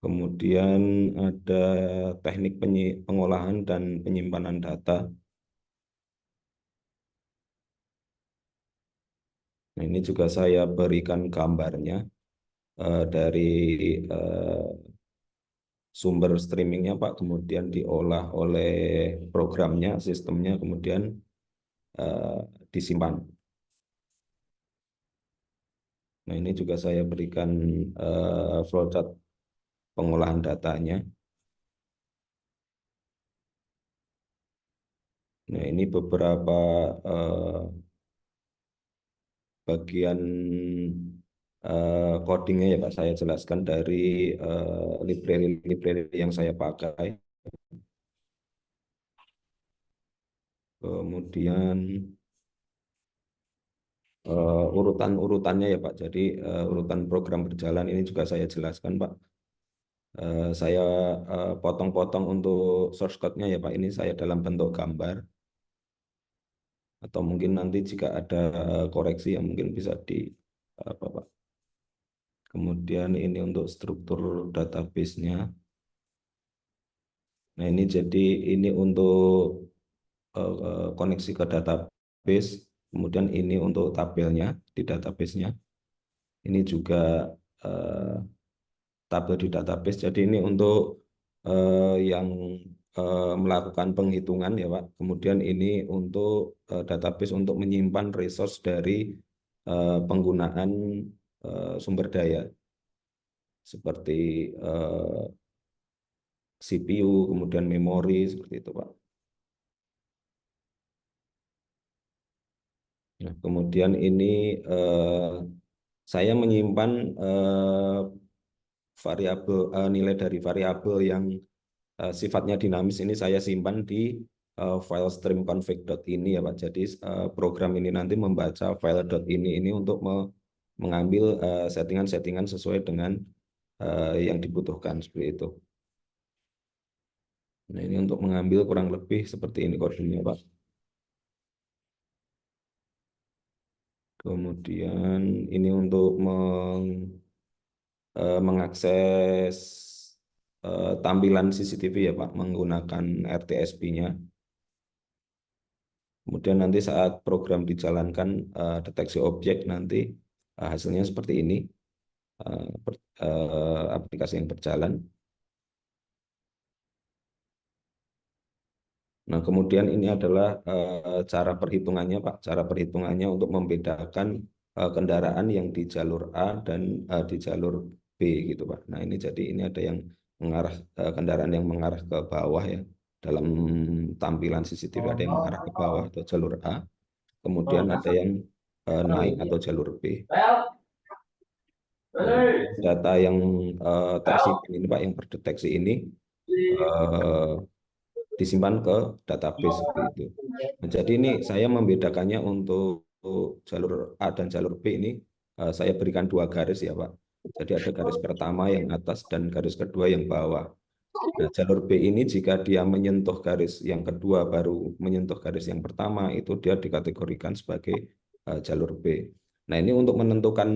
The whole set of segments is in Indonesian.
Kemudian ada teknik pengolahan dan penyimpanan data. Nah, ini juga saya berikan gambarnya dari eh, sumber streamingnya Pak, kemudian diolah oleh programnya, sistemnya, kemudian eh, disimpan. Nah, ini juga saya berikan flowchart pengolahan datanya. Nah, ini beberapa eh, bagian codingnya ya Pak, saya jelaskan dari library-library yang saya pakai. Kemudian urutan-urutannya ya Pak. Jadi urutan program berjalan ini juga saya jelaskan Pak. Saya potong-potong untuk source code-nya ya Pak. Ini saya dalam bentuk gambar. Atau mungkin nanti jika ada koreksi yang mungkin bisa di apa Pak. Kemudian ini untuk struktur database-nya. Nah ini jadi ini untuk koneksi ke database. Kemudian ini untuk tabelnya di database-nya. Ini juga eh, tabel di database. Jadi ini untuk yang melakukan penghitungan ya Pak. Kemudian ini untuk database untuk menyimpan resource dari penggunaan sumber daya seperti CPU, kemudian memori seperti itu Pak. Nah, kemudian ini saya menyimpan variabel nilai dari variabel yang sifatnya dinamis ini saya simpan di file stream config.ini ya Pak. Jadi program ini nanti membaca file .ini untuk mengambil settingan-settingan sesuai dengan yang dibutuhkan seperti itu. Nah, ini untuk mengambil kurang lebih seperti ini kodenya Pak. Kemudian ini untuk mengakses tampilan CCTV ya Pak menggunakan RTSP-nya. Kemudian nanti saat program dijalankan deteksi objek nanti hasilnya seperti ini aplikasi yang berjalan. Nah kemudian ini adalah cara perhitungannya Pak, cara perhitungannya untuk membedakan kendaraan yang di jalur A dan di jalur B gitu Pak. Nah ini jadi ini ada yang mengarah kendaraan yang mengarah ke bawah ya dalam tampilan CCTV ada yang mengarah ke bawah atau jalur A, kemudian ada yang naik atau jalur B. Nah, data yang tersimpan ini Pak, yang terdeteksi ini eh, disimpan ke database seperti itu. Nah, jadi ini saya membedakannya untuk jalur A dan jalur B ini saya berikan dua garis ya Pak. Jadi ada garis pertama yang atas dan garis kedua yang bawah. Nah, jalur B ini jika dia menyentuh garis yang kedua baru menyentuh garis yang pertama itu dia dikategorikan sebagai jalur B. Nah, ini untuk menentukan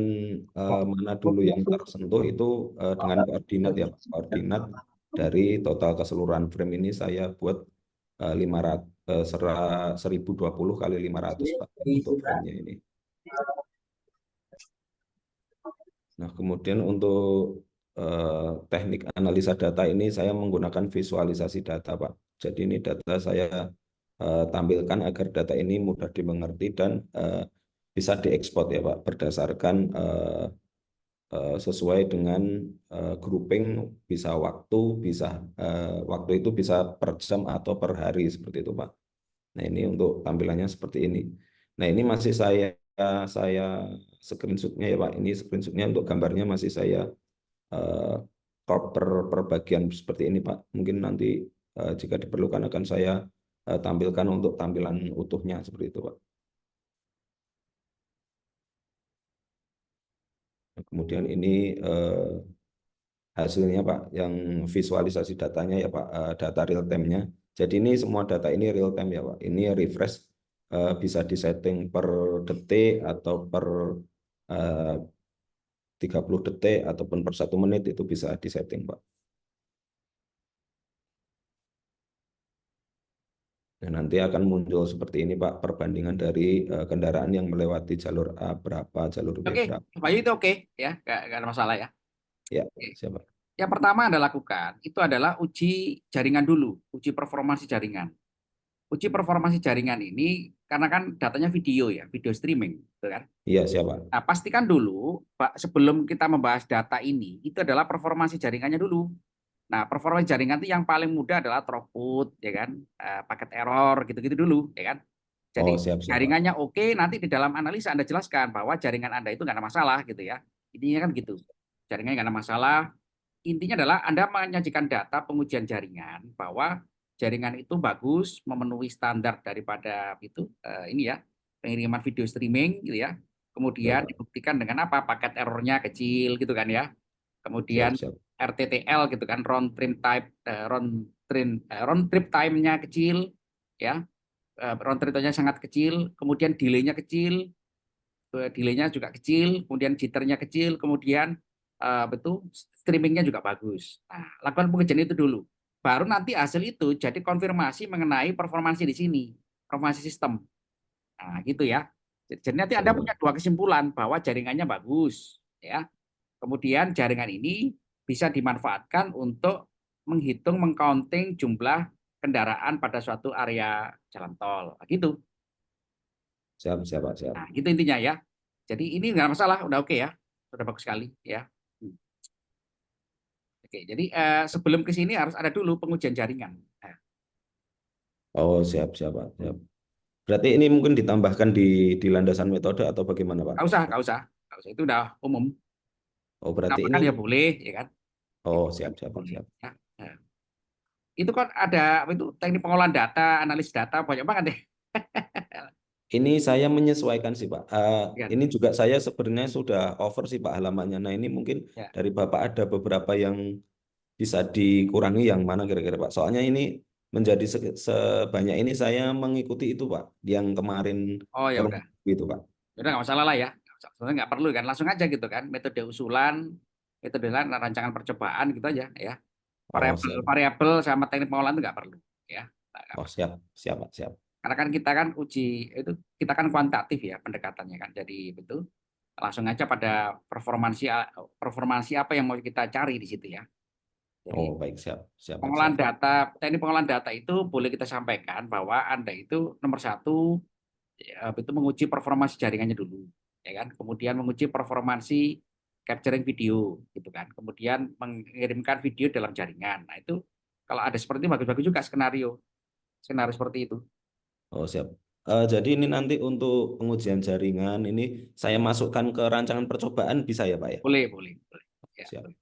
mana dulu yang tersentuh itu dengan koordinat ya Pak. Koordinat dari total keseluruhan frame ini saya buat 1020 kali 500 Pak untuk frame-nya ini. Nah, kemudian untuk teknik analisa data ini saya menggunakan visualisasi data, Pak. Jadi ini data saya tampilkan agar data ini mudah dimengerti dan bisa diekspor ya, Pak, berdasarkan sesuai dengan grouping, bisa waktu, bisa waktu itu bisa per jam atau per hari seperti itu, Pak. Nah, ini untuk tampilannya seperti ini. Nah, ini masih saya screenshotnya ya Pak. Ini screenshotnya untuk gambarnya masih saya eh, crop per bagian seperti ini Pak. Mungkin nanti jika diperlukan akan saya tampilkan untuk tampilan utuhnya seperti itu Pak. Nah, kemudian ini hasilnya Pak, yang visualisasi datanya ya Pak, data real time-nya. Jadi ini semua data ini real time ya Pak. Ini refresh bisa disetting per detik atau per eh, 30 detik ataupun per 1 menit itu bisa disetting Pak. Nah, nanti akan muncul seperti ini Pak, perbandingan dari kendaraan yang melewati jalur A berapa, jalur B Oke, berapa. Pak Bayu itu oke ya, nggak ada masalah ya. Ya, Oke. siapa? Yang pertama Anda lakukan itu adalah uji jaringan dulu, uji performansi jaringan. Uji performansi jaringan ini karena kan datanya video ya, video streaming, gitu kan. Iya, siapa? Nah, pastikan dulu Pak, sebelum kita membahas data ini, itu adalah performansi jaringannya dulu. Nah, performansi jaringan itu yang paling mudah adalah throughput, ya kan, paket error, gitu-gitu dulu, ya kan. Oh, Jadi siap, siapa? jaringannya oke, nanti di dalam analisa Anda jelaskan bahwa jaringan Anda itu nggak ada masalah, gitu ya. Intinya kan gitu. Jaringannya nggak ada masalah. Intinya adalah Anda menyajikan data pengujian jaringan bahwa jaringan itu bagus, memenuhi standar daripada itu ini ya, pengiriman video streaming gitu ya. Baik, Kemudian Pak. dibuktikan dengan apa? Paket errornya kecil gitu kan ya. Siap, Kemudian siap. RTTL gitu kan, round trip time-nya kecil ya. Round trip time-nya sangat kecil, kemudian delay-nya kecil, delay-nya juga kecil, kemudian jitter-nya kecil, kemudian betul streamingnya juga bagus. Nah, lakukan pengujian itu dulu. Baru nanti hasil itu jadi konfirmasi mengenai performansi di sini, performansi sistem. Nah, gitu ya. Jadi nanti Anda Baik, punya Pak. dua kesimpulan bahwa jaringannya bagus, ya. Kemudian jaringan ini bisa dimanfaatkan untuk menghitung, mengcounting jumlah kendaraan pada suatu area jalan tol. Nah, gitu. Siap, siap, Pak. Siap. Nah, gitu intinya ya. Jadi ini nggak masalah, udah oke ya, sudah bagus sekali ya. Hmm. Oke, jadi sebelum ke sini harus ada dulu pengujian jaringan. Nah, Oh, siap, siap, Pak. hmm. Siap. Berarti ini mungkin ditambahkan di landasan metode atau bagaimana, Pak? Nggak usah, nggak usah, nggak usah. Itu udah umum. Oh, berarti ini. Tambahkan ya boleh, ya kan? Oh, Itu kan siap, siap, Pak. boleh. Siap. Ya. Nah, itu kan ada apa itu teknik pengolahan data, analis data banyak banget deh. Ini saya menyesuaikan sih, Pak. Kan? Ini juga saya sebenarnya sudah over sih, Pak, halamannya. Nah, ini mungkin Ya. dari Bapak ada beberapa yang bisa dikurangi yang mana kira-kira, Pak? Soalnya ini menjadi sebanyak ini saya mengikuti itu, Pak, yang kemarin Oh ya forum udah. itu, Pak. Ya udah nggak masalah lah ya. Sebenarnya nggak perlu kan, langsung aja gitu kan. Metode usulan, metode rancangan percobaan gitu aja ya. Oh, Variabel siap. variabel sama teknik pengolahan itu nggak perlu ya. Nggak Oh, perlu. siap, siap, Pak, siap. Karena kan kita kan uji itu kita kan kuantitatif ya pendekatannya kan. Jadi betul langsung aja pada performansi performansi apa yang mau kita cari di situ ya. Jadi Oh, baik, siap, siap, Pak, siap. pengolahan data, teknik pengolahan data itu boleh kita sampaikan bahwa Anda itu nomor satu itu menguji performansi jaringannya dulu, ya kan? Kemudian menguji performansi capturing video, gitu kan? Kemudian mengirimkan video dalam jaringan. Nah itu kalau ada seperti itu bagus-bagus juga skenario, skenario seperti itu. Oh, siap. Jadi ini nanti untuk pengujian jaringan ini saya masukkan ke rancangan percobaan bisa ya, Pak ya? Boleh, boleh, boleh. Ya, Siap. boleh.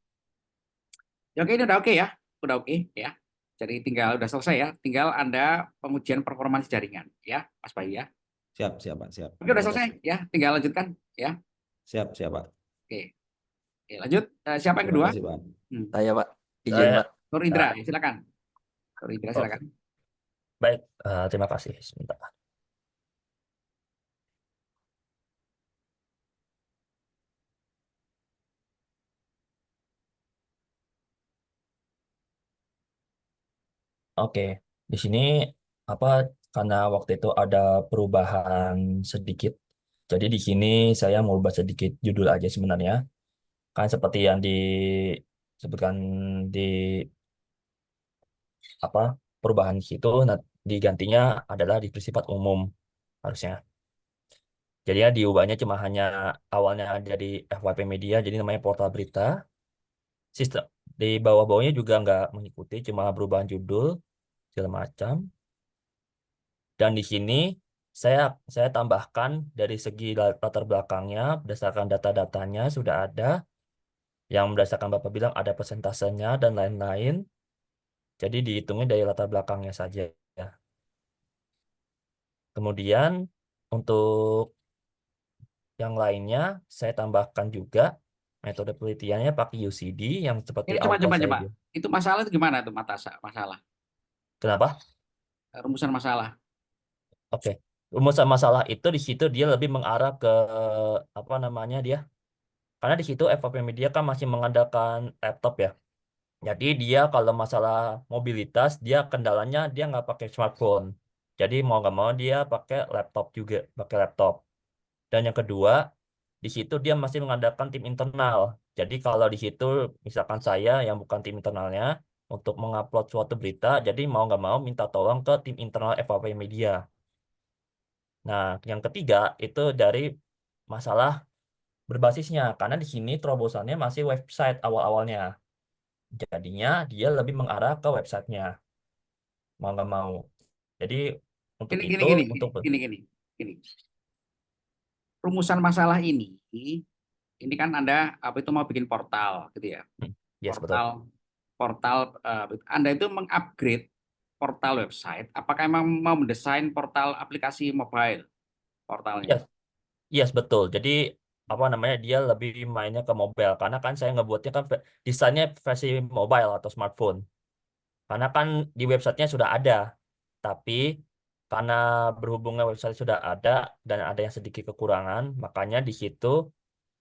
Ya, oke, ini udah oke ya, udah oke ya. Jadi tinggal udah selesai ya, tinggal Anda pengujian performansi jaringan, ya, Mas Bayu ya. Siap, siap, Pak, siap. Oke, udah Terima selesai kasih. ya, tinggal lanjutkan ya. Siap, siap, Pak. Oke, oke lanjut. Siapa yang Terima kedua? kasih, Pak. Hmm. Saya Pak, izin Saya, Pak. Nur Indra, ah, silakan. Nur Indra, oke, silakan. baik. Terima kasih. Sebentar. Oke, di sini apa karena waktu itu ada perubahan sedikit. Jadi di sini saya mau ubah sedikit judul aja sebenarnya. Kan seperti yang disebutkan di apa perubahan di situ, nah, digantinya adalah di bersifat umum harusnya. Jadi ya diubahnya cuma hanya awalnya dari FYP Media, jadi namanya portal berita. Sistem di bawah-bawahnya juga nggak mengikuti, cuma perubahan judul segala macam. Dan di sini saya tambahkan dari segi latar belakangnya berdasarkan data-datanya sudah ada yang berdasarkan Bapak bilang ada persentasenya dan lain-lain. Jadi dihitungnya dari latar belakangnya saja. Ya. Kemudian untuk yang lainnya saya tambahkan juga metode penelitiannya pakai UCD yang seperti Ini coba awal coba saya coba. bilang. Itu masalah itu gimana tuh masalah? Kenapa? Rumusan masalah. Oke. Rumusan masalah itu di situ dia lebih mengarah ke apa namanya dia? Karena di situ FVP Media kan masih mengandalkan laptop ya. Jadi dia kalau masalah mobilitas dia kendalanya dia nggak pakai smartphone. Jadi mau nggak mau dia pakai laptop juga, pakai laptop. Dan yang kedua, di situ dia masih mengandalkan tim internal. Jadi kalau di situ misalkan saya yang bukan tim internalnya untuk mengupload suatu berita, jadi mau nggak mau minta tolong ke tim internal FYP Media. Nah, yang ketiga itu dari masalah berbasisnya, karena di sini terobosannya masih website awal-awalnya. Jadinya dia lebih mengarah ke websitenya, mau nggak mau. Jadi untuk Gini, gini, itu, gini, untuk gini, gini, gini. Rumusan masalah ini kan Anda apa itu mau bikin portal gitu ya. yes betul. Portal portal Anda itu mengupgrade portal website. Apakah emang mau mendesain portal aplikasi mobile portalnya? Yes, yes betul. Jadi apa namanya dia lebih mainnya ke mobile karena kan saya ngebuatnya kan desainnya versi mobile atau smartphone. Karena kan di websitenya sudah ada, tapi karena berhubungnya website sudah ada dan ada yang sedikit kekurangan, makanya di situ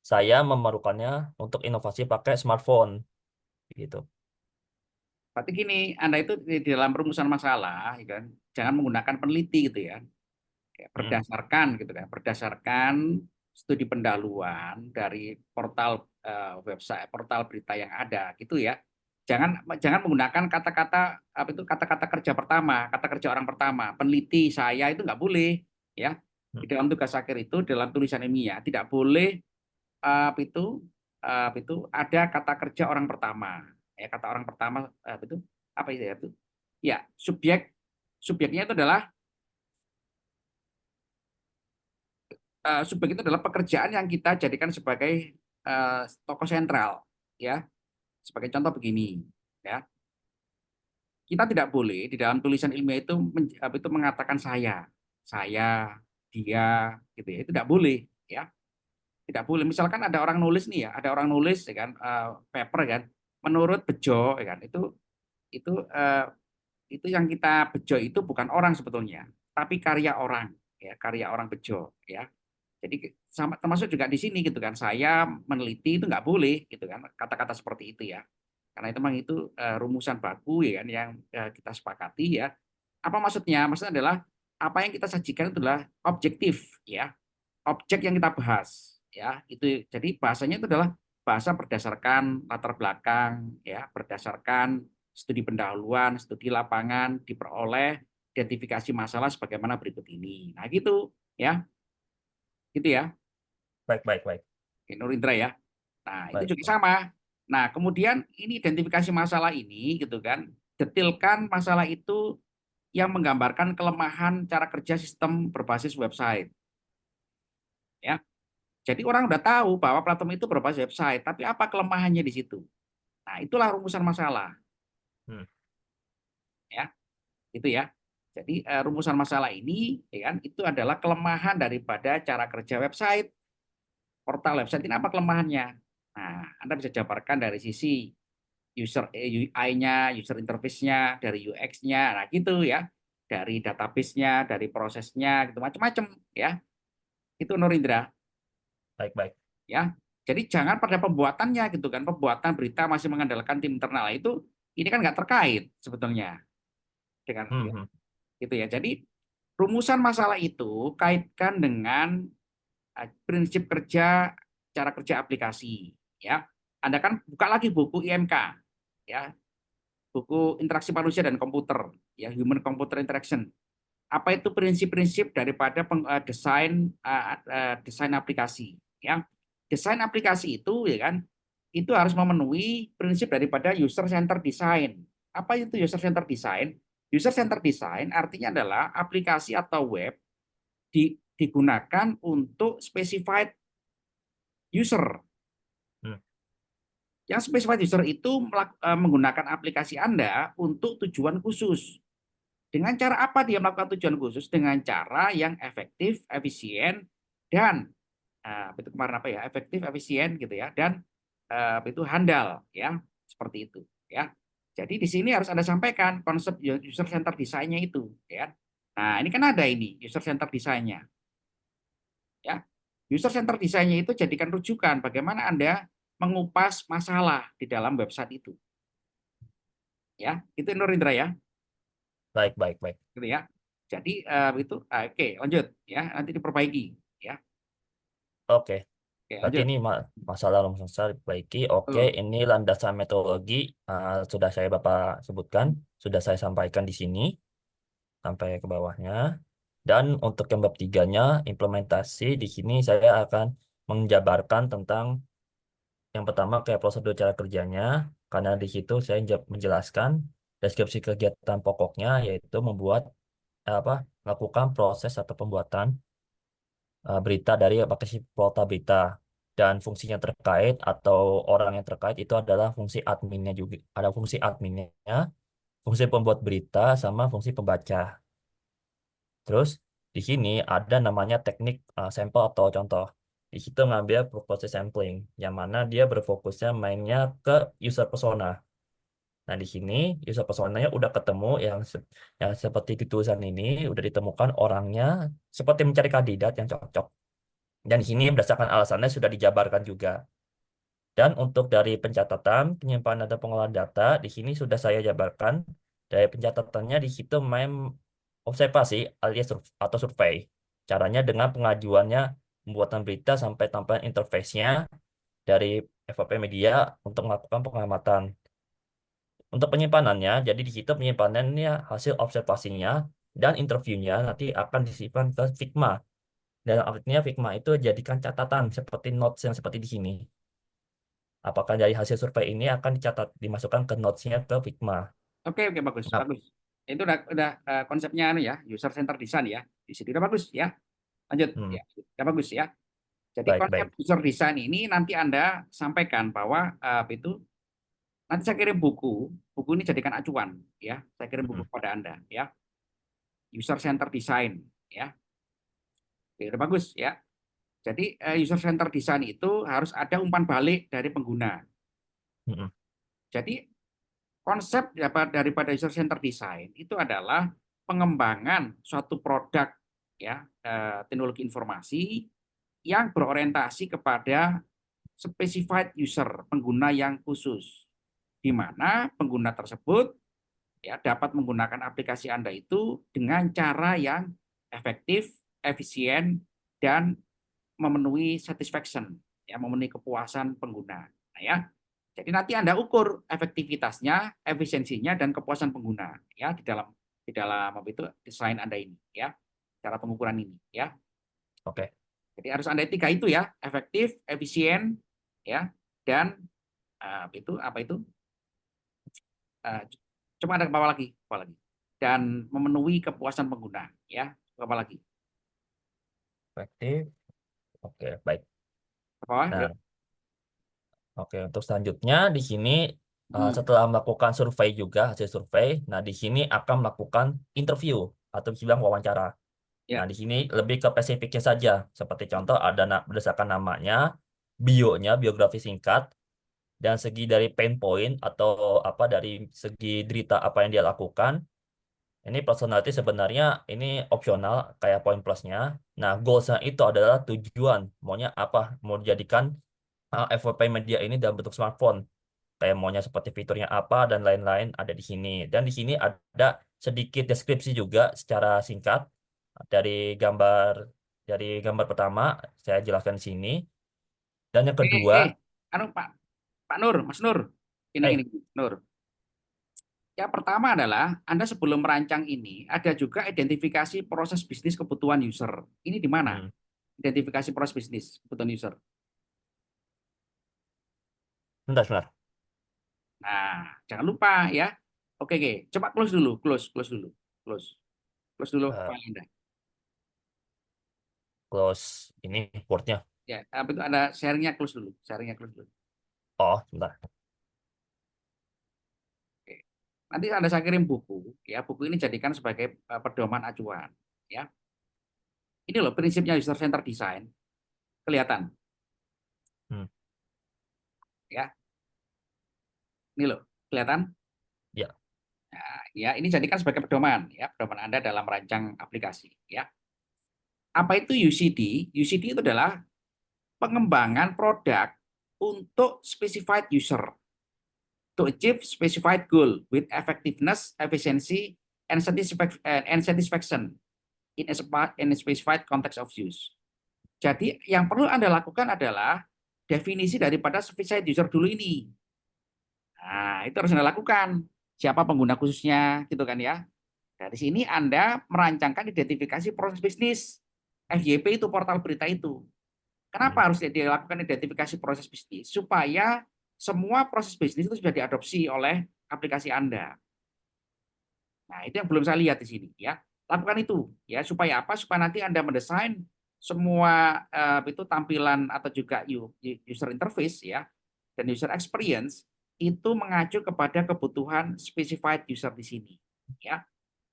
saya memerlukannya untuk inovasi pakai smartphone gitu. Berarti gini, Anda itu di dalam rumusan masalah, ya kan, jangan menggunakan peneliti gitu ya. Hmm. Berdasarkan gitu kan, berdasarkan studi pendahuluan dari portal website, portal berita yang ada gitu ya. Jangan menggunakan kata-kata apa itu kata-kata kerja pertama, kata kerja orang pertama, peneliti saya itu nggak boleh ya. Di dalam tugas akhir itu dalam tulisan ilmiah tidak boleh apa itu ada kata kerja orang pertama. Ya, kata orang pertama apa itu ya itu? Ya, subjeknya itu adalah subjek itu adalah pekerjaan yang kita jadikan sebagai tokoh sentral, ya. Sebagai contoh begini, ya. Kita tidak boleh di dalam tulisan ilmiah itu itu mengatakan saya, dia, gitu ya. Itu tidak boleh, ya. Tidak boleh. Misalkan ada orang nulis nih ya, ada orang nulis ya kan, paper kan, menurut Bejo, ya kan. Itu yang kita Bejo itu bukan orang sebetulnya, tapi karya orang, ya, karya orang Bejo, ya. Jadi sama termasuk juga di sini gitu kan, saya meneliti itu nggak boleh gitu kan, kata-kata seperti itu ya. Karena itu memang itu rumusan baku ya kan yang kita sepakati ya. Apa maksudnya? Maksudnya adalah apa yang kita sajikan itu adalah objektif ya, objek yang kita bahas ya. Itu jadi bahasanya itu adalah bahasa berdasarkan latar belakang ya, berdasarkan studi pendahuluan, studi lapangan, diperoleh identifikasi masalah sebagaimana berikut ini. Nah, gitu ya. Gitu ya. Baik, baik, baik, Nur Indra ya. Nah, itu baik, juga sama. Nah, kemudian ini identifikasi masalah ini gitu kan, detilkan masalah itu yang menggambarkan kelemahan cara kerja sistem berbasis website. Ya. Jadi orang udah tahu bahwa platform itu berbasis website, tapi apa kelemahannya di situ? Nah, itulah rumusan masalah, Hmm. ya. Itu ya. Jadi rumusan masalah ini ya kan itu adalah kelemahan daripada cara kerja website. Portal website ini apa kelemahannya? Nah, Anda bisa jabarkan dari sisi user UI-nya, user interface-nya, dari UX-nya, nah gitu ya, dari database-nya, dari prosesnya, gitu macam-macam ya. Itu Nur Indra Baik, baik. ya. Jadi jangan pada pembuatannya gitu kan, pembuatan berita masih mengandalkan tim internal itu, ini kan nggak terkait sebetulnya dengan Hmm, hmm. gitu ya. Jadi rumusan masalah itu kaitkan dengan prinsip kerja, cara kerja aplikasi ya. Anda kan buka lagi buku IMK ya, buku interaksi manusia dan komputer ya, human computer interaction. Apa itu prinsip-prinsip daripada desain aplikasi ya. Desain aplikasi itu ya kan itu harus memenuhi prinsip daripada user center design. Apa itu user center design? User center design artinya adalah aplikasi atau web digunakan untuk specified user. Hmm. Yang specified user itu menggunakan aplikasi Anda untuk tujuan khusus. Dengan cara apa dia melakukan tujuan khusus? Dengan cara yang efektif, efisien, dan itu kemarin apa ya? Efektif, efisien gitu ya, dan itu handal ya, seperti itu ya. Jadi di sini harus Anda sampaikan konsep user center design-nya itu ya. Nah, ini kan ada ini user center design-nya ya. User center design-nya itu jadikan rujukan bagaimana Anda mengupas masalah di dalam website itu. Ya, itu Nur Indra ya. Baik, baik, baik. Gitu ya. Jadi oke, lanjut ya, nanti diperbaiki ya. Oke. Oke, Berarti lanjut. ini masalah longsor diperbaiki. Oke, Betul. ini landasan metodologi sudah saya Bapak sebutkan, sudah saya sampaikan di sini sampai ke bawahnya. Dan untuk yang bab 3-nya, implementasi, di sini saya akan menjabarkan tentang yang pertama kayak prosedur cara kerjanya, karena di situ saya menjelaskan deskripsi kegiatan pokoknya, yaitu melakukan proses atau pembuatan berita dari aplikasi Volta Berita, dan fungsinya terkait atau orang yang terkait itu adalah fungsi adminnya juga, ada fungsi adminnya, fungsi pembuat berita sama fungsi pembaca. Terus di sini ada namanya teknik sampel atau contoh. Di situ ngambil proses sampling, yang mana dia berfokusnya mainnya ke user persona. Nah, di sini user personanya udah ketemu yang seperti di tulisan ini, udah ditemukan orangnya seperti mencari kandidat yang cocok. Dan di sini berdasarkan alasannya sudah dijabarkan juga. Dan untuk dari pencatatan, penyimpanan dan pengolahan data, di sini sudah saya jabarkan. Dari pencatatannya di situ main observasi alias atau survei. Caranya dengan pengajuannya pembuatan berita sampai tampilan interface-nya dari FYP Media untuk melakukan pengamatan. Untuk penyimpanannya, jadi di situ penyimpanannya hasil observasinya dan interviewnya nanti akan disimpan ke Figma. Dan artinya Figma itu jadikan catatan seperti notes yang seperti di sini. Apakah dari hasil survei ini akan dimasukkan ke notes-nya ke Figma. Oke, bagus, Nah, bagus. Itu udah konsepnya ya, user center design ya. Di situ udah bagus ya. Lanjut hmm, ya. Udah bagus ya. Jadi baik, konsep baik. user design ini nanti Anda sampaikan bahwa nanti saya kirim buku ini jadikan acuan ya. Saya kirim buku Hmm, kepada Anda ya. User center design ya. Oke, udah bagus ya. Jadi user center design itu harus ada umpan balik dari pengguna. hmm, Jadi konsep daripada user center design itu adalah pengembangan suatu produk ya, teknologi informasi yang berorientasi kepada specified user, pengguna yang khusus, di mana pengguna tersebut ya dapat menggunakan aplikasi Anda itu dengan cara yang efektif, efisien, dan memenuhi satisfaction, ya memenuhi kepuasan pengguna. Nah, ya. Jadi nanti Anda ukur efektivitasnya, efisiensinya, dan kepuasan pengguna ya di dalam apa itu desain Anda ini ya, cara pengukuran ini ya. oke. Jadi harus Anda tiga itu ya, efektif, efisien, ya, dan apa itu? Uh, coba Anda ke bawah lagi, dan memenuhi kepuasan pengguna, ya, ke bawah lagi, Efektif. Oke, baik. ke bawah, Nah, yuk. oke, untuk selanjutnya di sini Hmm. setelah melakukan survei juga, hasil survei, nah di sini akan melakukan interview atau bilang wawancara. Nah, Ya, di sini lebih ke spesifiknya saja. Seperti contoh ada berdasarkan namanya, biografi singkat, dan segi dari pain point atau apa dari segi derita apa yang dia lakukan. Ini personality sebenarnya ini opsional kayak poin plusnya. Nah, goalsnya itu adalah tujuan. Maunya apa? Mau dijadikan FYP media ini dalam bentuk smartphone. Kayak maunya seperti fiturnya apa dan lain-lain ada di sini. Dan di sini ada sedikit deskripsi juga secara singkat dari gambar pertama saya jelaskan di sini. Dan yang kedua, anu Pak Nur, Mas Nur, eh, ini Nur. Yang pertama adalah Anda sebelum merancang ini ada juga identifikasi proses bisnis kebutuhan user. Ini di mana? hmm, Identifikasi proses bisnis kebutuhan user. sebentar, sebentar. Nah, jangan lupa ya. Oke, oke. Coba close dulu, close dulu. Close. Close dulu Eh, file Anda. close ini wordnya. Ya, apa itu ada sharingnya close dulu. Sharingnya close dulu. Oh, sebentar. Oke. Nanti Anda saya kirim buku, ya. Buku ini jadikan sebagai pedoman acuan, ya. Ini loh prinsipnya user center design. Kelihatan, Hmm, ya. Ini loh, kelihatan? ya. Nah, ya, ini jadikan sebagai pedoman, ya, pedoman Anda dalam merancang aplikasi, ya. Apa itu UCD? UCD itu adalah pengembangan produk untuk specified user to achieve specified goal with effectiveness, efficiency, and satisfaction in a specified context of use. Jadi yang perlu Anda lakukan adalah definisi daripada specified user dulu ini. Nah, itu harus Anda lakukan. Siapa pengguna khususnya, gitu kan ya. Dari sini Anda merancangkan identifikasi proses bisnis. FYP itu portal berita itu. Kenapa harus dilakukan identifikasi proses bisnis? Supaya semua proses bisnis itu sudah diadopsi oleh aplikasi Anda. Nah, itu yang belum saya lihat di sini ya. Lakukan itu ya supaya apa? Supaya nanti Anda mendesain semua itu tampilan atau juga user interface ya dan user experience itu mengacu kepada kebutuhan specified user di sini ya.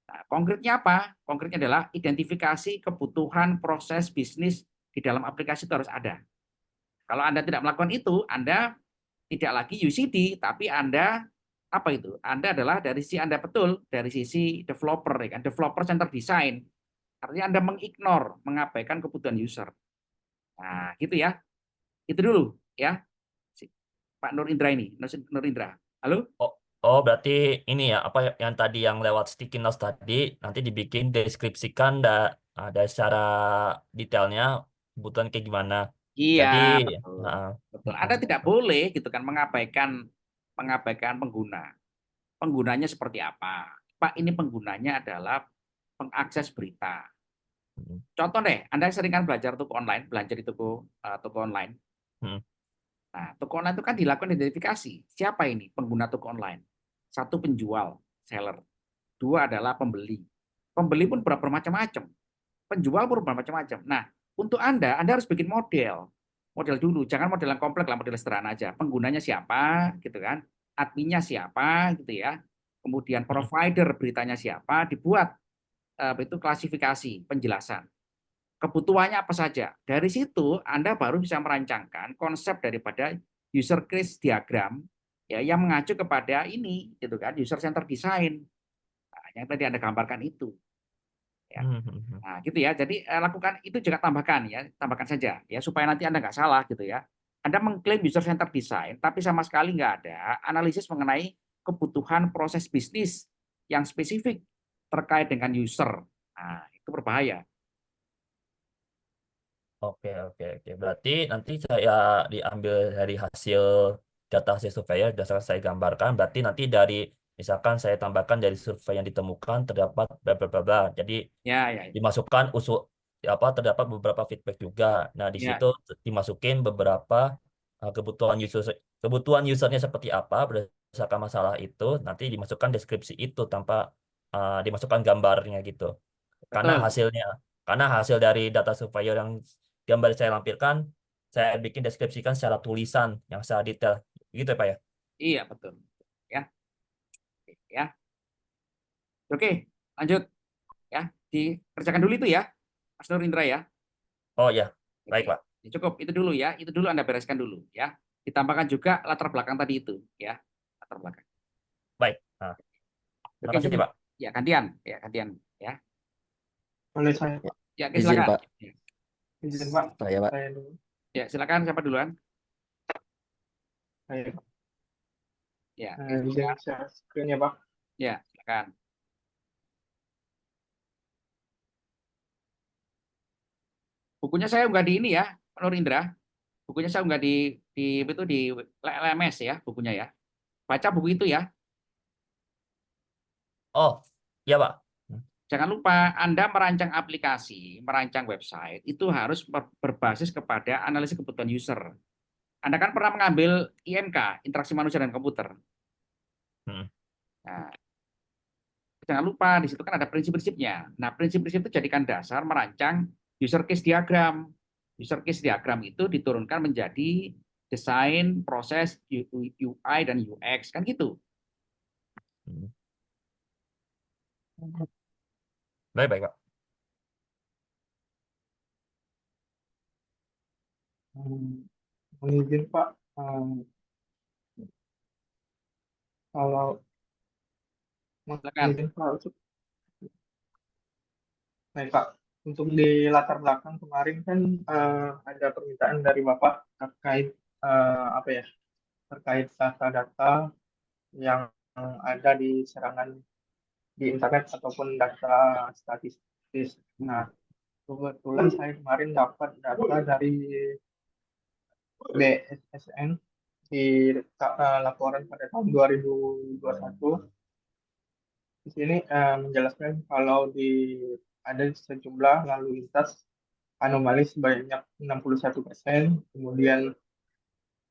Nah, konkretnya apa? Konkretnya adalah identifikasi kebutuhan proses bisnis di dalam aplikasi itu harus ada. Kalau Anda tidak melakukan itu, Anda tidak lagi UCD, tapi Anda apa itu? Anda adalah dari sisi Anda betul, dari sisi developer, ya kan? Developer center design. Artinya Anda mengignore, mengabaikan kebutuhan user. Nah, gitu ya. Itu dulu ya. Pak Nur Indra ini, Nur Indra. Halo? Oh, berarti ini ya, apa yang tadi yang lewat sticky notes tadi, nanti dibikin, deskripsikan, ada secara detailnya, kebutuhan kayak gimana. Iya, Jadi, betul. nah, Betul. Anda tidak boleh gitu kan mengabaikan pengguna. Penggunanya seperti apa? Pak, ini penggunanya adalah pengakses berita. Contoh deh, Anda sering kan belajar toko online, belanja di toko online. Nah, toko online itu kan dilakukan identifikasi. Siapa ini pengguna toko online? Satu, penjual, seller. Dua adalah pembeli. Pembeli pun bermacam-macam. Penjual pun bermacam-macam. Nah, untuk Anda harus bikin model. Model dulu, jangan model yang kompleks lah, model sederhana aja. Penggunanya siapa, gitu kan? Adminnya siapa, gitu ya. Kemudian provider beritanya siapa, dibuat itu klasifikasi, penjelasan. Kebutuhannya apa saja. Dari situ Anda baru bisa merancangkan konsep daripada user case diagram ya yang mengacu kepada ini gitu kan, user center design. Nah, yang tadi Anda gambarkan itu. Ya. Nah, gitu ya. Jadi lakukan itu juga tambahkan ya, tambahkan saja ya supaya nanti Anda nggak salah gitu ya. Anda mengklaim user center design tapi sama sekali nggak ada analisis mengenai kebutuhan proses bisnis yang spesifik terkait dengan user. Nah, itu berbahaya. Oke. Berarti nanti saya diambil dari data hasil survei berdasarkan saya gambarkan. Berarti nanti misalkan saya tambahkan dari survei yang ditemukan terdapat bla bla bla bla. Jadi Ya. dimasukkan terdapat beberapa feedback juga. Nah, di Ya, situ dimasukin beberapa kebutuhan usernya seperti apa berdasarkan masalah itu. Nanti dimasukkan deskripsi itu tanpa dimasukkan gambarnya gitu. Karena betul. hasil dari data surveyor yang gambar saya lampirkan, saya bikin deskripsikan secara tulisan yang secara detail. Gitu ya, Pak ya? Iya, betul. Ya, ya. Oke, lanjut ya. Dikerjakan dulu itu ya, Mas Nur Indra ya. Oh ya, baik Oke, Pak. cukup itu dulu ya. Itu dulu Anda bereskan dulu ya. Ditambahkan juga latar belakang tadi itu ya, latar belakang. Baik. Nah, terima Oke, kasih nih cukup. Pak. Ya, gantian, ya. Boleh saya, Ya, Pak? Ya, oke, izin silakan. Pak, Izin, Pak. saya Pak. Saya dulu. Ya, silakan siapa duluan? Saya, Pak. Ya, Izin share screen ya, Pak. ya, silakan. Bukunya saya unggah di ini ya, Pak Nur Indra. Bukunya saya unggah di LMS ya, bukunya ya. Baca buku itu ya. Oh, iya Pak. Jangan lupa Anda merancang aplikasi, merancang website, itu harus berbasis kepada analisis kebutuhan user. Anda kan pernah mengambil IMK, interaksi manusia dan komputer. Nah, jangan lupa di situ kan ada prinsip-prinsipnya. Nah, prinsip-prinsip itu jadikan dasar merancang user case diagram. User case diagram itu diturunkan menjadi desain, proses, UI dan UX kan gitu. Baik Pak. Izin, Pak. Kalau Silakan. izin, Pak, baik, Pak. Untuk di latar belakang kemarin kan ada permintaan dari Bapak terkait apa ya? Terkait data-data yang ada di serangan di internet ataupun data statistis. Nah, kebetulan saya kemarin dapat data dari BSSN di laporan pada tahun 2021. Di sini menjelaskan kalau ada sejumlah lalu lintas anomali sebanyak 61%, kemudian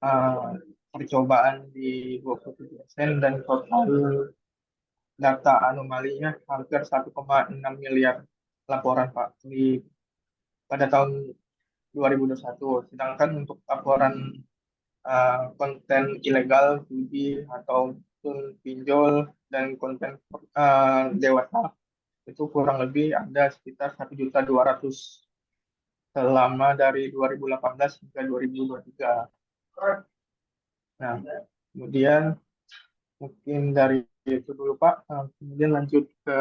eh, percobaan di 27%, dan total data anomalinya hampir 1,6 miliar laporan Pak pada tahun 2021. Sedangkan untuk laporan konten ilegal, judi ataupun pinjol dan konten dewasa itu kurang lebih ada sekitar 1.200.000 selama dari 2018 hingga 2023. Nah, kemudian mungkin dari itu dulu Pak. Kemudian lanjut ke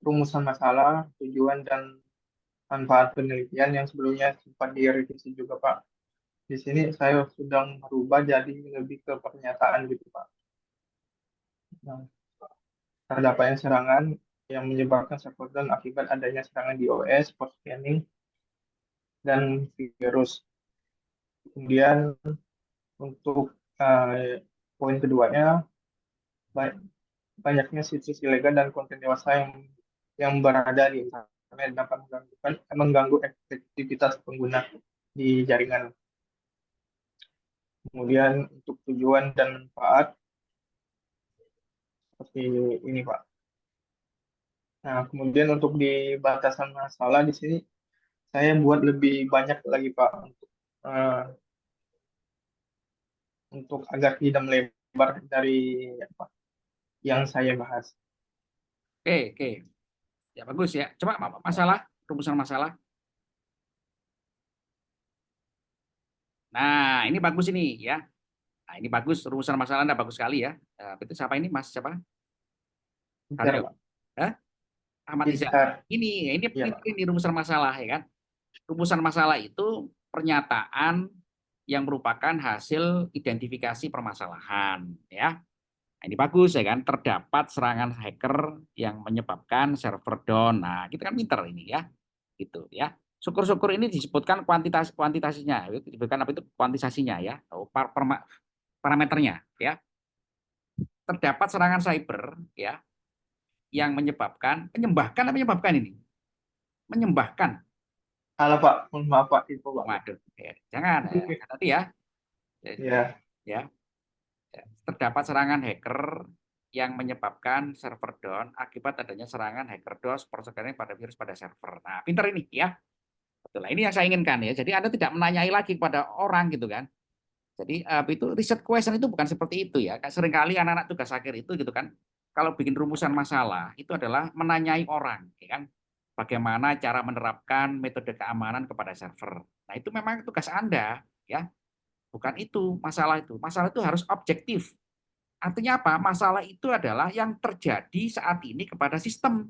rumusan masalah, tujuan dan manfaat penelitian yang sebelumnya sempat direvisi juga Pak. Di sini saya sudah merubah jadi lebih ke pernyataan gitu Pak. Nah, terdapatnya serangan yang menyebabkan server down akibat adanya serangan DOS, port scanning, dan virus. Kemudian untuk poin keduanya, banyaknya situs ilegal dan konten dewasa yang berada di internet dapat mengganggu efektivitas pengguna di jaringan. Kemudian untuk tujuan dan manfaat seperti ini Pak. Nah, kemudian untuk di batasan masalah di sini saya buat lebih banyak lagi Pak eh, untuk agar tidak melebar dari apa yang saya bahas. Oke. Ya bagus ya. Coba rumusan masalah. Nah, ini bagus ini ya. Nah, ini bagus, rumusan masalah Anda bagus sekali ya. Itu siapa ini, Mas? Siapa? Bentar, Haryo. Pak. Hah? Ahmad Izar. Bentar. Ini Ya, ini rumusan masalah ya kan. Rumusan masalah itu pernyataan yang merupakan hasil identifikasi permasalahan ya. Nah, ini bagus ya kan. Terdapat serangan hacker yang menyebabkan server down. Nah, kita kan pinter ini ya. Gitu ya. Syukur-syukur ini disebutkan kuantitasinya, disebutkan apa itu kuantisasinya ya, parameternya ya. Terdapat serangan cyber ya yang menyembahkan ini. Menyembahkan. halo Pak, mohon maaf Pak, itu Pak. Waduh, ya, jangan hati ya. Ya, Ya, terdapat serangan hacker yang menyebabkan server down akibat adanya serangan hacker DOS prosecuting pada virus pada server. Nah, pinter ini ya. Betul. Ini yang saya inginkan ya. Jadi Anda tidak menanyai lagi kepada orang gitu kan. Jadi itu riset question itu bukan seperti itu ya. Seringkali anak-anak tugas akhir itu gitu kan. Kalau bikin rumusan masalah itu adalah menanyai orang, ya kan? Bagaimana cara menerapkan metode keamanan kepada server. Nah, itu memang tugas Anda ya. Bukan itu masalah itu. Masalah itu harus objektif. Artinya apa? Masalah itu adalah yang terjadi saat ini kepada sistem.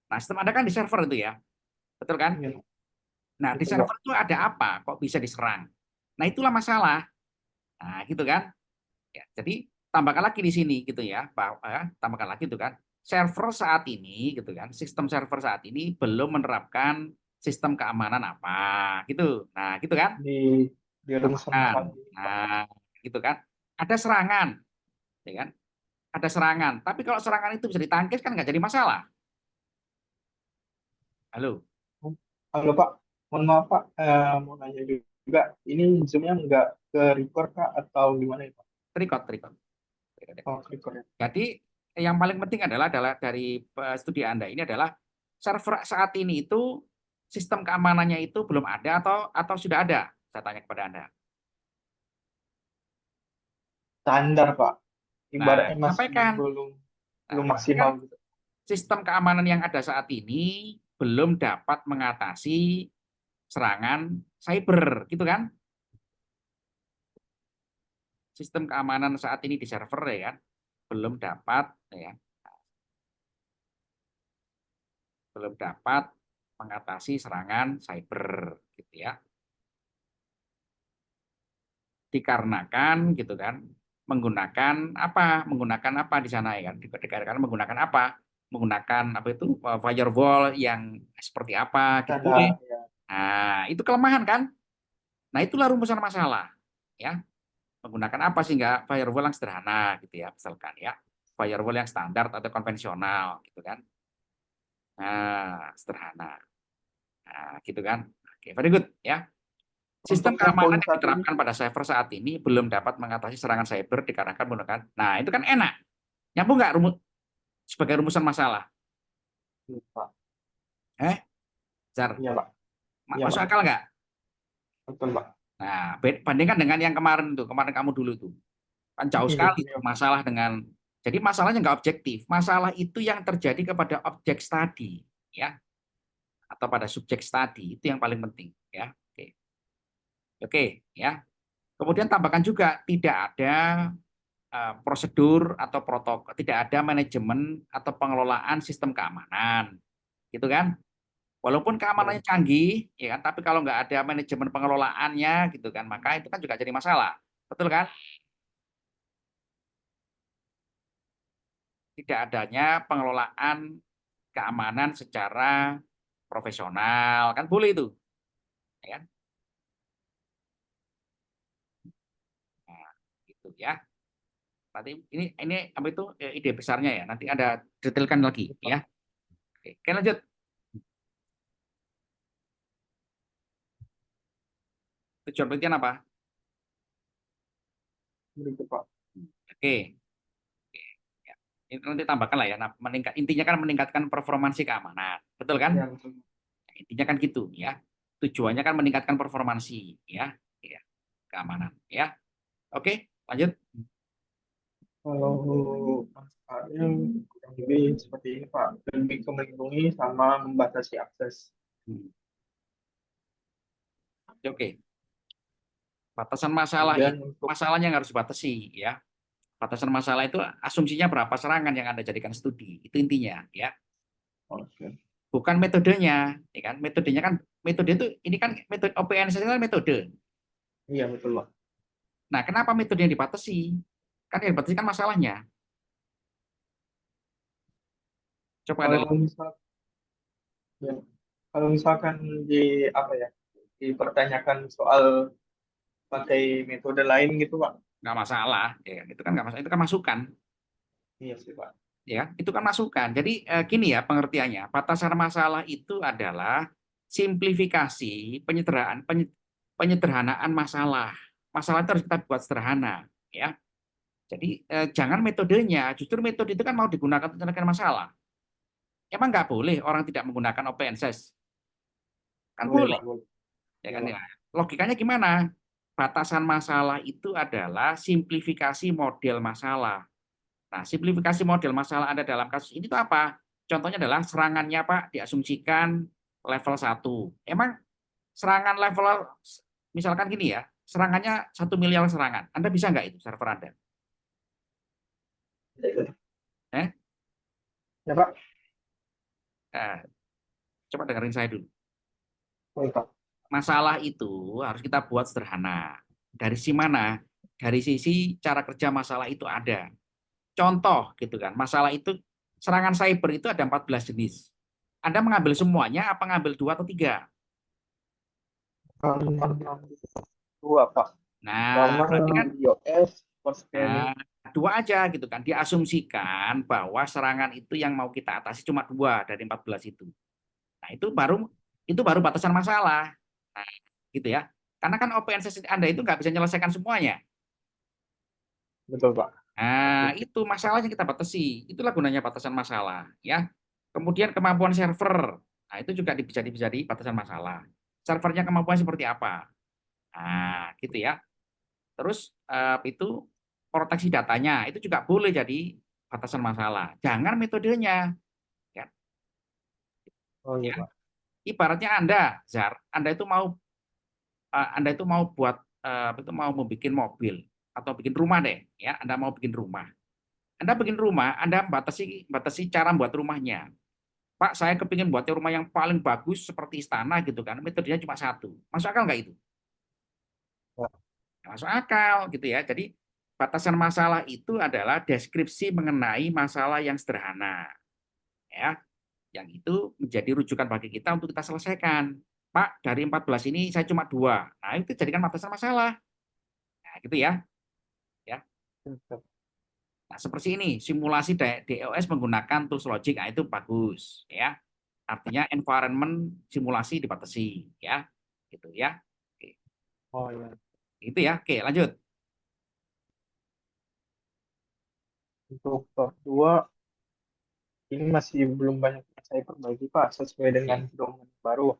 Nah, sistem Anda kan di server itu ya. Betul kan? ya, Nah, di itu Pak. server itu ada apa? Kok bisa diserang? Nah, itulah masalah. Nah, gitu kan? Ya, jadi tambahkan lagi di sini gitu ya, tambahkan lagi itu kan. Server saat ini gitu kan, sistem server saat ini belum menerapkan sistem keamanan apa gitu. Nah, gitu kan? Di rumusan Tambahkan. masalah ini, Pak. Nah, gitu kan. Ada serangan, ya kan? Ada serangan. Tapi kalau serangan itu bisa ditangkis kan nggak jadi masalah. Halo, Halo Pak, mohon maaf Pak, mau nanya juga, ini Zoom-nya nggak ke record Kak atau gimana ya Pak? record. Oh, ke record ya. Jadi yang paling penting adalah dari studi Anda ini adalah server saat ini itu sistem keamanannya itu belum ada atau sudah ada? Saya tanya kepada Anda. Standar Pak, Nah, ibaratnya masih sampaikan. belum Sampaikan maksimal gitu. sistem keamanan yang ada saat ini belum dapat mengatasi serangan cyber, gitu kan? Sistem keamanan saat ini di server ya kan belum dapat ya, belum dapat mengatasi serangan cyber gitu ya. Dikarenakan gitu kan menggunakan apa? Menggunakan apa di sana ya kan? Dikatakan menggunakan apa? Menggunakan apa itu firewall yang seperti apa gitu boleh. Standar ya. Nah, itu kelemahan kan? Nah, itulah rumusan masalah ya. Menggunakan apa sehingga firewall yang sederhana gitu ya, misalkan ya. Firewall yang standar atau konvensional gitu kan. Nah, sederhana. Nah, gitu kan. Oke, very good ya. Sistem Untuk yang poin keamanan yang 1 ini, diterapkan pada server saat ini belum dapat mengatasi serangan cyber dikarenakan menggunakan. Nah, itu kan enak. Nyambung nggak sebagai rumusan masalah? Pak. Jar, Iya, Pak. Iya, masuk Pak. akal nggak? Betul, Pak. Nah, bandingkan dengan yang kemarin tuh, kemarin kamu dulu tuh. Kan jauh sekali Iya, Pak. masalah dengan. Jadi masalahnya nggak objektif. Masalah itu yang terjadi kepada objek studi, ya, atau pada subjek studi itu yang paling penting, ya. Oke, oke, ya. Kemudian tambahkan juga tidak ada prosedur atau protokol, tidak ada manajemen atau pengelolaan sistem keamanan, gitu kan? Walaupun keamanannya canggih, ya kan, tapi kalau nggak ada manajemen pengelolaannya, gitu kan, maka itu kan juga jadi masalah, betul kan? Tidak adanya pengelolaan keamanan secara profesional, kan boleh itu, ya kan? Nah, gitu ya. Nanti ini apa itu ide besarnya ya. Nanti ada detailkan lagi, ya. Oke, lanjut. Tujuan penelitian apa? Begitu, Pak. Oke. Ya. Ini nanti tambahkan lah ya. Nah, intinya kan meningkatkan performansi keamanan, betul kan? Iya, betul. Intinya kan gitu, ya. Tujuannya kan meningkatkan performansi, ya, ya, keamanan, ya. Oke, lanjut. Kalau manfaatnya kurang lebih seperti ini, Pak. Lebih ke melindungi sama membatasi akses. Oke. Batasan masalah Kemudian itu untuk masalahnya yang harus dibatasi, ya. Batasan masalah itu asumsinya berapa serangan yang Anda jadikan studi. Itu intinya, ya. oke. Bukan metodenya, ya kan? Metodenya kan metode itu ini kan metode OPNS itu kan metode. Iya, betul, Pak. Nah, kenapa metode yang dibatasi? Kan yang dibatasi kan masalahnya. Coba Anda Kalau misal ya, kalau misalkan di apa ya? Dipertanyakan soal pakai metode lain gitu, Pak. nggak masalah, ya kan? Itu kan nggak masalah, itu kan masukan, Iya sih, Pak. ya kan? Itu kan masukan. Jadi gini ya pengertiannya, batasan masalah itu adalah simplifikasi penyederhanaan masalah. Masalah itu harus kita buat sederhana, ya. Jadi jangan metodenya, justru metode itu kan mau digunakan untuk menyelesaikan masalah. Emang nggak boleh orang tidak menggunakan OpenSS? Kan Boleh, boleh, Pak, boleh. ya Iya, kan Pak. ya. Logikanya gimana? Batasan masalah itu adalah simplifikasi model masalah. Nah, simplifikasi model masalah ada dalam kasus ini itu apa? Contohnya adalah serangannya Pak diasumsikan level 1. Emang serangan level misalkan gini ya, serangannya 1 miliar serangan. Anda bisa nggak itu server Anda? Eh? Ya, Pak. Eh, coba dengerin saya dulu. Boleh, Pak. Masalah itu harus kita buat sederhana. Dari sisi mana? Dari sisi cara kerja masalah itu ada. Contoh gitu kan, masalah itu serangan cyber itu ada 14 jenis. Anda mengambil semuanya apa ngambil 2 atau 3? Dua, Pak. Nah, Karena berarti kan iOS first scanning. nah, 2 aja gitu kan. Diasumsikan bahwa serangan itu yang mau kita atasi cuma 2 dari 14 itu. Nah, itu baru batasan masalah. Nah, gitu ya. Karena kan OpenSSD Anda itu nggak bisa menyelesaikan semuanya. Betul, Pak. Nah, itu masalahnya kita batasi. Itulah gunanya batasan masalah, ya. Kemudian kemampuan server. Nah, itu juga bisa jadi batasan masalah. Servernya kemampuan seperti apa? Nah, gitu ya. Terus itu proteksi datanya itu juga boleh jadi batasan masalah. Jangan metodenya, ya. Oh iya, Ya. Pak. Ibaratnya Anda itu mau buat itu mau membuat mobil atau bikin rumah deh, ya. Anda mau bikin rumah. Anda bikin rumah, Anda batasi cara buat rumahnya. Pak, saya kepingin buat rumah yang paling bagus seperti istana gitu kan. Metodenya cuma 1. Masuk akal nggak itu? Ya. Masuk akal gitu ya. Jadi batasan masalah itu adalah deskripsi mengenai masalah yang sederhana, ya, yang itu menjadi rujukan bagi kita untuk kita selesaikan. Pak, dari 14 ini saya cuma 2. Nah, itu jadikan batasan masalah. Nah, gitu ya. Ya. Nah, seperti ini, simulasi DOS menggunakan tools logic, nah, itu bagus, ya. Artinya environment simulasi dibatasi, ya. Gitu ya. Oke. Oh ya. Itu ya. Oke, lanjut. Untuk bab 2 ini masih belum banyak yang saya perbaiki Pak sesuai dengan Oke. domain baru.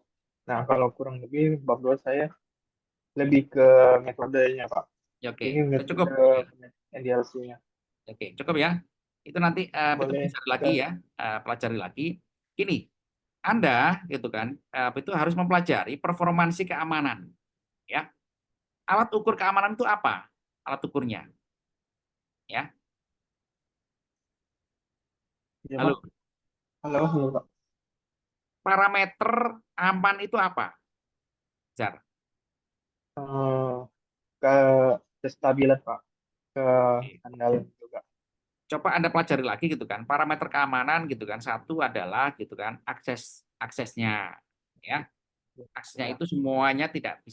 Nah, kalau kurang lebih bab 2 saya lebih ke metodenya Pak. Ya, oke. Ini Itu metode cukup. NDLC-nya. Oke, cukup ya. Itu nanti itu Boleh pelajari lagi dan ya, pelajari lagi. Gini, Anda gitu kan, itu harus mempelajari performansi keamanan, ya. Alat ukur keamanan itu apa? Alat ukurnya, ya. ya Pak. Halo, Halo Pak. parameter aman itu apa? Jar. Eh, ke kestabilan Pak, ke Oke. andalan juga. Coba Anda pelajari lagi gitu kan, parameter keamanan gitu kan. Satu adalah gitu kan, aksesnya, ya. Aksesnya Ya, itu semuanya tidak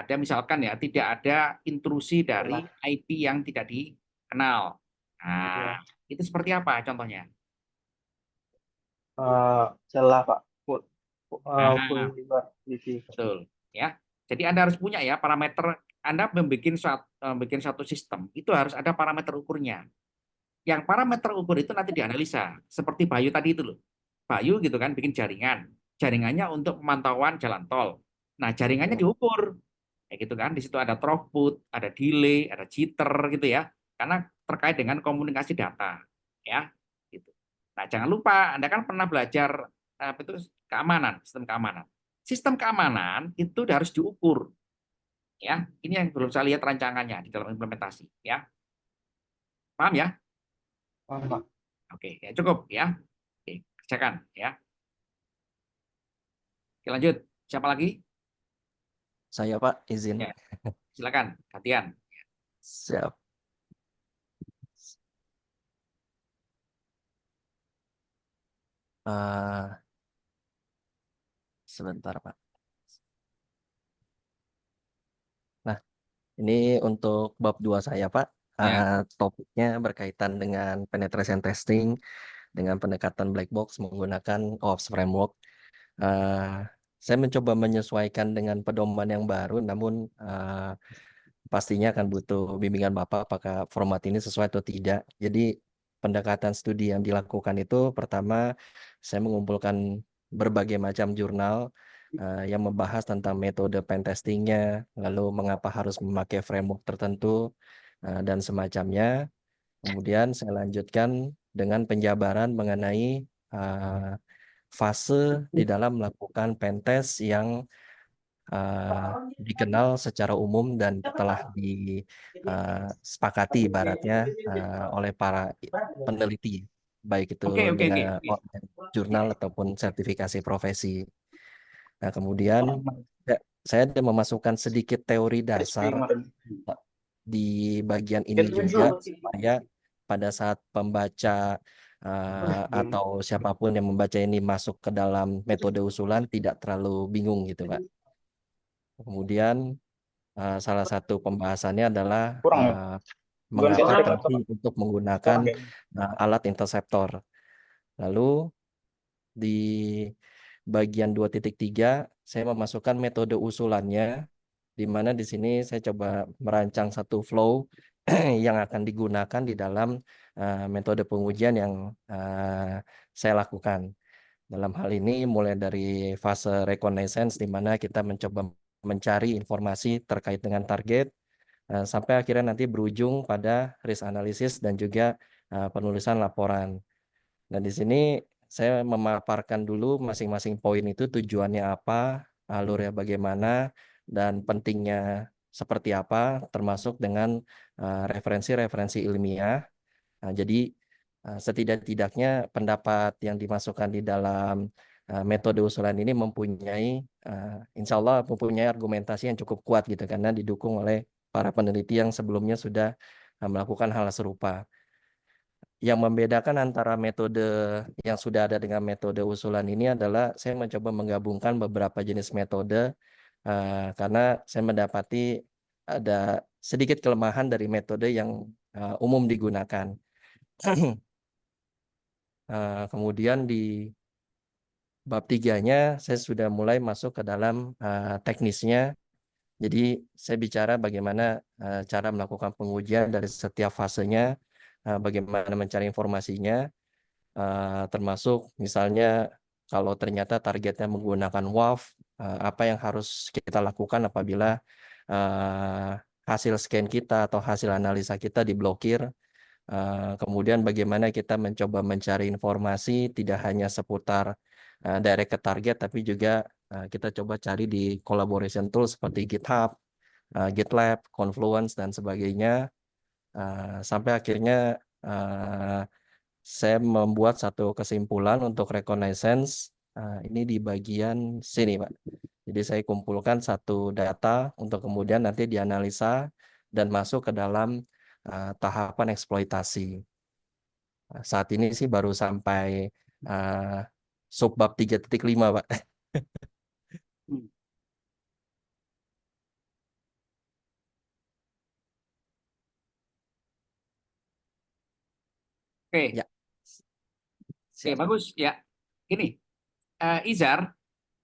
ada misalkan ya, tidak ada intrusi dari jelas. IP yang tidak dikenal. Nah, Ya, itu seperti apa contohnya? celah Pak. Full Nah, lebar TV. betul ya. Jadi Anda harus punya ya parameter. Anda membuat satu sistem itu harus ada parameter ukurnya. Yang parameter ukur itu nanti dianalisa seperti Bayu tadi itu loh. Bayu gitu kan bikin jaringan. Jaringannya untuk pemantauan jalan tol. Nah, jaringannya Ya, diukur. Kayak gitu kan. Di situ ada throughput, ada delay, ada jitter gitu ya. Karena terkait dengan komunikasi data, ya. Gitu. Nah, jangan lupa Anda kan pernah belajar apa itu keamanan, sistem keamanan. Sistem keamanan itu harus diukur, ya. Ini yang belum saya lihat rancangannya di dalam implementasi, ya. Paham ya? paham Pak. Oke, ya cukup ya. Oke, kerjakan ya. Oke, lanjut. Siapa lagi? Saya Pak, izin. Ya, silakan. Gantian. Siap. Ah, sebentar Pak. Nah, ini untuk bab 2 saya Pak. Ya. Topiknya berkaitan dengan penetration testing dengan pendekatan black box menggunakan OWASP framework. Saya mencoba menyesuaikan dengan pedoman yang baru, namun pastinya akan butuh bimbingan Bapak apakah format ini sesuai atau tidak. Jadi pendekatan studi yang dilakukan itu pertama saya mengumpulkan berbagai macam jurnal yang membahas tentang metode pen testingnya, lalu mengapa harus memakai framework tertentu dan semacamnya. Kemudian saya lanjutkan dengan penjabaran mengenai fase di dalam melakukan pen test yang dikenal secara umum dan telah disepakati ibaratnya oleh para peneliti, baik itu Oke, oke, oke, dengan oke. jurnal ataupun sertifikasi profesi. Nah, kemudian saya ada memasukkan sedikit teori dasar di bagian ini juga supaya pada saat pembaca atau siapapun yang membaca ini masuk ke dalam metode usulan tidak terlalu bingung gitu, Pak. Kemudian salah satu pembahasannya adalah Kurang ya? mengapa penting untuk menggunakan alat interseptor. Lalu di bagian 2.3 saya memasukkan metode usulannya, di mana di sini saya coba merancang satu flow yang akan digunakan di dalam metode pengujian yang saya lakukan. Dalam hal ini mulai dari fase reconnaissance di mana kita mencoba mencari informasi terkait dengan target sampai akhirnya nanti berujung pada risk analysis dan juga penulisan laporan. Dan di sini saya memaparkan dulu masing-masing poin itu tujuannya apa, alurnya bagaimana, dan pentingnya seperti apa, termasuk dengan referensi-referensi ilmiah. Nah, jadi setidak-tidaknya pendapat yang dimasukkan di dalam metode usulan ini mempunyai, insya Allah mempunyai argumentasi yang cukup kuat gitu, karena didukung oleh para peneliti yang sebelumnya sudah melakukan hal serupa. Yang membedakan antara metode yang sudah ada dengan metode usulan ini adalah saya mencoba menggabungkan beberapa jenis metode karena saya mendapati ada sedikit kelemahan dari metode yang umum digunakan. Kemudian di bab 3-nya saya sudah mulai masuk ke dalam teknisnya. Jadi saya bicara bagaimana cara melakukan pengujian dari setiap fasenya, bagaimana mencari informasinya, termasuk misalnya kalau ternyata targetnya menggunakan WAF, apa yang harus kita lakukan apabila hasil scan kita atau hasil analisa kita diblokir. Kemudian bagaimana kita mencoba mencari informasi tidak hanya seputar direct ke target, tapi juga kita coba cari di collaboration tool seperti GitHub, GitLab, Confluence, dan sebagainya. Sampai akhirnya saya membuat satu kesimpulan untuk reconnaissance. Ini di bagian sini, Pak. Jadi saya kumpulkan satu data untuk kemudian nanti dianalisa dan masuk ke dalam tahapan eksploitasi. Saat ini sih baru sampai subbab 3.5, Pak. Oke, Ya, oke, siap. bagus ya. Gini, Izar,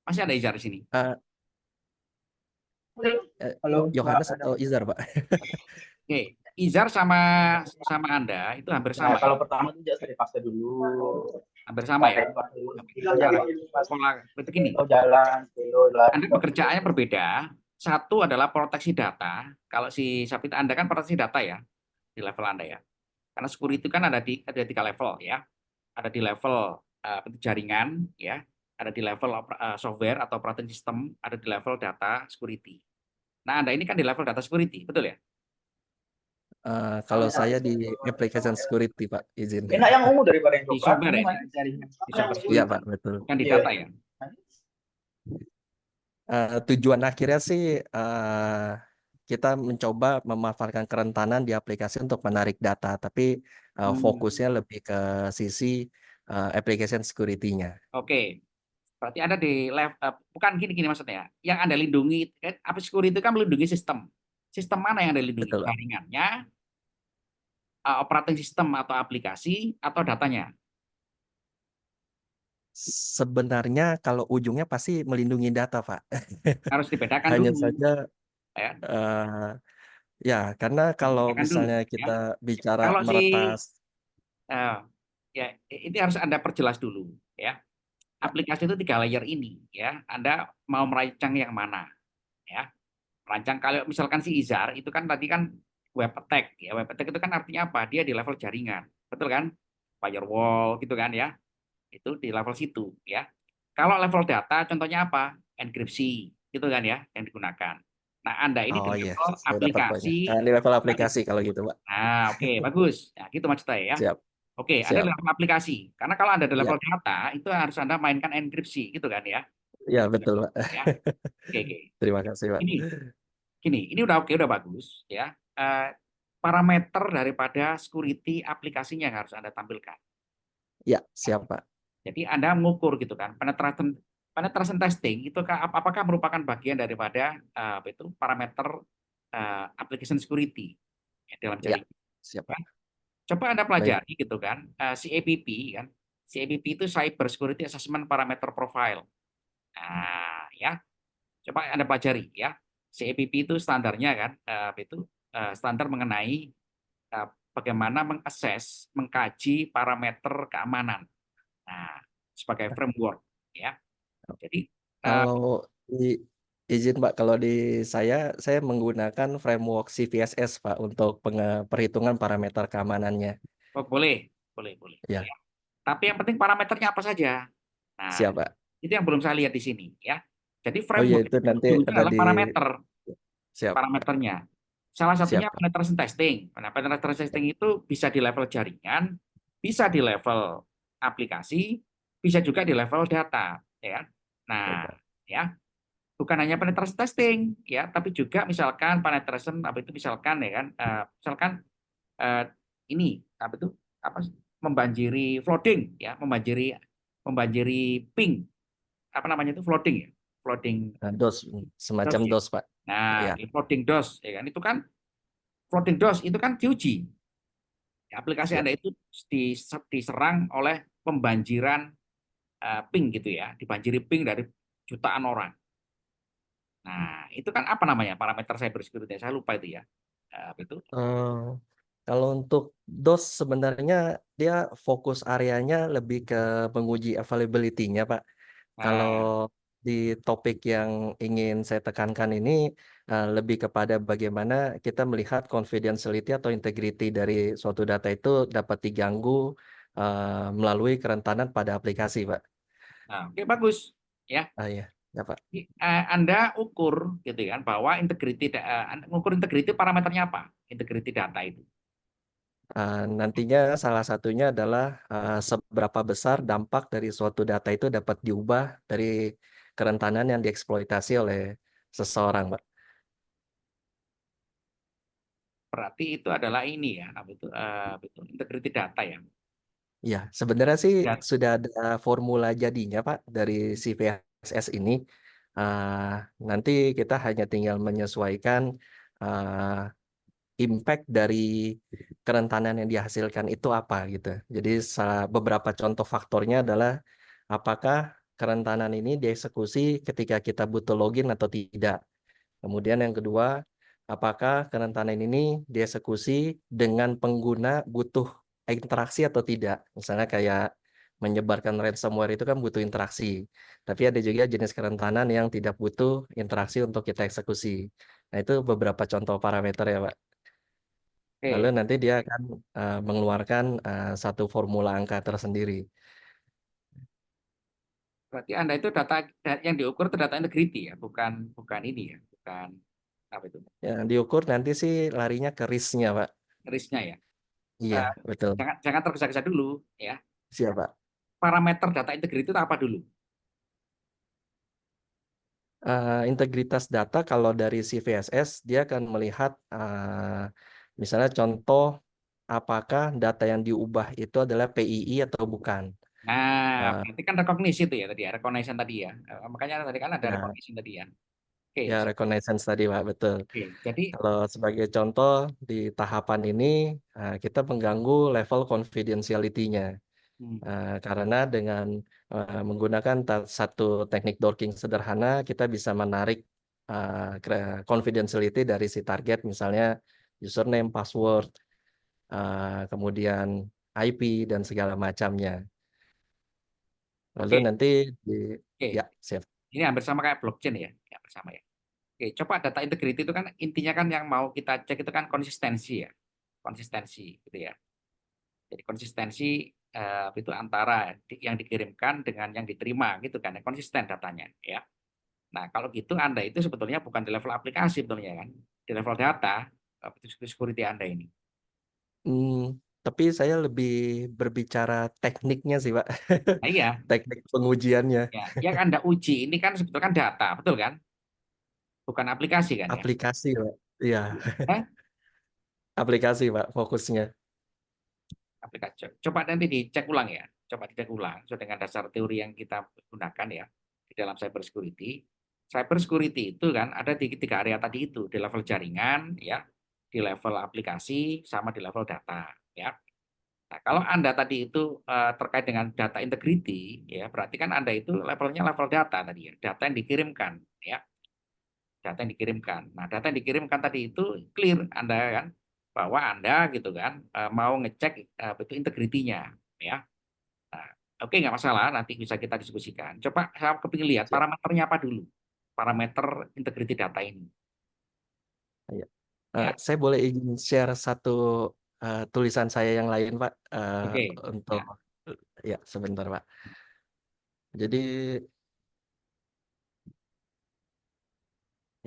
masih ada Izar di sini. Halo, Yohanes Mbak, ada. atau Izar, Pak? Oke, Izar sama Anda itu hampir Nah, sama, kalau pertama itu saya dipaksa dulu. hampir sama ya. Pola begini, Oh, jalan, Anda pekerjaannya berbeda. Satu adalah proteksi data. Kalau si Sapit Anda kan proteksi data ya di level Anda ya. Karena security itu kan ada 3 level ya. Ada di level jaringan ya, ada di level software atau operating system, ada di level data security. Nah, Anda ini kan di level data security, betul ya? Kalau saya di application security, Pak, izin. Enak yang ungu daripada yang Di coklat. software ya? Jaringan. Di software Iya, security. Pak, betul. Bukan di Iya. data ya? Tujuan akhirnya sih kita mencoba memanfaatkan kerentanan di aplikasi untuk menarik data, tapi fokusnya lebih ke sisi application security-nya. Oke. Berarti Anda di level bukan gini maksudnya. Yang Anda lindungi apa security itu kan melindungi sistem. Sistem mana yang Anda lindungi? Betul, Pak. Jaringannya, operating system atau aplikasi atau datanya? Sebenarnya kalau ujungnya pasti melindungi data, Pak. Harus dibedakan Hanya dulu. saja Ya. ya, karena kalau Bedakan misalnya dulu, kita ya. bicara Kalau meretas, ya ini harus Anda perjelas dulu ya. Aplikasi itu 3 layer ini ya. Anda mau merancang yang mana ya? Merancang kalau misalkan si Izar itu kan tadi kan web attack ya. Web attack itu kan artinya apa? Dia di level jaringan. Betul kan? Firewall gitu kan ya. Itu di level situ ya. Kalau level data contohnya apa? Enkripsi gitu kan ya yang digunakan. Nah, Anda ini di iya, level saya dapat poinnya. aplikasi. Di level aplikasi kalau gitu, Pak. Nah, oke, bagus. Nah, gitu maksud saya ya. Siap, Oke, Anda siap. di level aplikasi. Karena kalau Anda di Ya, level data, itu harus Anda mainkan enkripsi gitu kan ya. ya betul, Pak. Ya. Oke. Terima kasih, Pak. Ini udah oke, udah bagus ya. Parameter daripada security aplikasinya yang harus Anda tampilkan. Ya, siap, Pak. Jadi Anda mengukur gitu kan, penetration testing itu apakah merupakan bagian daripada parameter application security ya, dalam Ya, jaringan. siap, Pak. Coba Anda Baik. pelajari gitu kan, CAPP kan. CAPP itu Cyber Security Assessment Parameter Profile. Nah, ya. Coba Anda pelajari ya. CAPP itu standarnya kan, standar mengenai bagaimana mengakses, mengkaji parameter keamanan. Nah, sebagai framework ya. Jadi Kalau izin Pak, kalau di saya menggunakan framework CVSS Pak untuk perhitungan parameter keamanannya. boleh. Ya, Ya. Tapi yang penting parameternya apa saja. Nah, siap Pak. itu yang belum saya lihat di sini ya. Jadi Oh iya, framework itu nanti itu ada adalah di parameter. siap, Parameternya. Salah satunya siap Pak. penetration testing. Nah, penetration testing itu bisa di level jaringan, bisa di level aplikasi, bisa juga di level data, ya. Nah, Baik, Pak. ya. bukan hanya penetration testing ya, tapi juga misalkan penetration apa itu misalkan ya kan, misalkan ini apa itu apa membanjiri flooding ya, membanjiri ping apa namanya itu flooding ya, flooding DOS, semacam DOS ya. DOS, Pak. Nah, Ya, flooding DOS ya kan, itu kan flooding DOS itu kan diuji. Aplikasi ya. Anda itu diserang oleh pembanjiran ping gitu ya, dibanjiri ping dari jutaan orang. Nah, itu kan apa namanya parameter cyber security? Saya lupa itu ya. Itu Eh, Kalau untuk DOS sebenarnya dia fokus areanya lebih ke menguji availability-nya, Pak. Kalau nah, di topik yang ingin saya tekankan ini lebih kepada bagaimana kita melihat confidentiality atau integrity dari suatu data itu dapat diganggu melalui kerentanan pada aplikasi, Pak. oke bagus ya. Ya, ya, Pak. Anda ukur gitu kan bahwa ukur integrity parameternya apa? Integrity data itu. Nantinya salah satunya adalah seberapa besar dampak dari suatu data itu dapat diubah dari kerentanan yang dieksploitasi oleh seseorang, Pak. Berarti itu adalah ini ya, apa itu integrity data ya. Ya, sebenarnya sih Ya, sudah ada formula jadinya, Pak, dari si VSS ini. Nanti kita hanya tinggal menyesuaikan uh, impact dari kerentanan yang dihasilkan itu apa gitu. Jadi beberapa contoh faktornya adalah apakah kerentanan ini dieksekusi ketika kita butuh login atau tidak. Kemudian yang kedua, apakah kerentanan ini dieksekusi dengan pengguna butuh interaksi atau tidak. Misalnya kayak menyebarkan ransomware itu kan butuh interaksi. Tapi ada juga jenis kerentanan yang tidak butuh interaksi untuk kita eksekusi. Nah, itu beberapa contoh parameter ya, Pak. Lalu oke. nanti dia akan mengeluarkan satu formula angka tersendiri. Berarti Anda itu data yang diukur itu data integrity ya, bukan ini ya, bukan apa itu Yang diukur nanti sih larinya ke risk-nya, Pak. risknya ya. Iya, Eh, betul. jangan tergesa-gesa dulu ya. Siap, Pak. Parameter data integrity itu apa dulu? Integritas data kalau dari si VSS dia akan melihat misalnya contoh apakah data yang diubah itu adalah PII atau bukan. Nah, Uh, berarti kan rekognisi itu ya tadi ya, recognition tadi ya. Makanya tadi kan ada ya, recognition tadi ya. Oke, ya reconnaissance tadi, Pak, betul. oke. Jadi Kalau sebagai contoh di tahapan ini kita mengganggu level confidentiality-nya. hmm, Karena dengan menggunakan satu teknik dorking sederhana, kita bisa menarik confidentiality dari si target, misalnya username, password, kemudian IP, dan segala macamnya. Lalu oke, nanti oke. ya, siap. Ini hampir sama kayak blockchain ya, ya bersama ya. Oke, coba data integrity itu kan intinya kan yang mau kita cek itu kan konsistensi ya, konsistensi gitu ya. Jadi konsistensi itu antara yang dikirimkan dengan yang diterima gitu kan, konsisten datanya ya. Nah kalau gitu Anda itu sebetulnya bukan di level aplikasi sebetulnya kan, di level data security Anda ini. Tapi saya lebih berbicara tekniknya sih, Pak. Nah iya, Teknik pengujiannya. ya, yang Anda uji ini kan sebetulnya kan data, betul kan? Bukan aplikasi kan ya? Aplikasi, Pak. Iya, Eh, aplikasi, Pak, fokusnya. aplikasi. Coba nanti dicek ulang ya. Coba dicek ulang sesuai dengan dasar teori yang kita gunakan ya di dalam cyber security. Cyber security itu kan ada di tiga area tadi itu, di level jaringan ya, di level aplikasi sama di level data ya. Nah, kalau Anda tadi itu terkait dengan data integrity ya, berarti kan Anda itu levelnya level data tadi ya, data yang dikirimkan ya. Data yang dikirimkan. Nah, data yang dikirimkan tadi itu clear Anda kan bahwa Anda gitu kan mau ngecek itu integritinya ya. Nah, oke nggak masalah nanti bisa kita diskusikan. Coba saya kepingin lihat Siap. parameternya apa dulu. Parameter integrity data ini Iya. ya. Saya boleh izin share satu tulisan saya yang lain, Pak, Oke. untuk Ya. ya sebentar, Pak.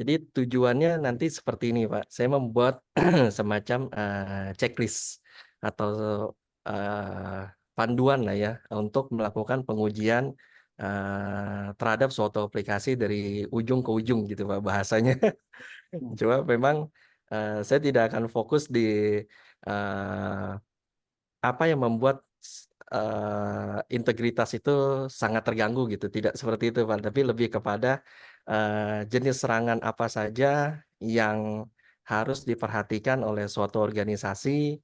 Jadi tujuannya nanti seperti ini, Pak. Saya membuat semacam checklist atau panduan lah ya untuk melakukan pengujian terhadap suatu aplikasi dari ujung ke ujung gitu Pak bahasanya. Cuma memang saya tidak akan fokus di apa yang membuat integritas itu sangat terganggu gitu. Tidak seperti itu Pak, tapi lebih kepada jenis serangan apa saja yang harus diperhatikan oleh suatu organisasi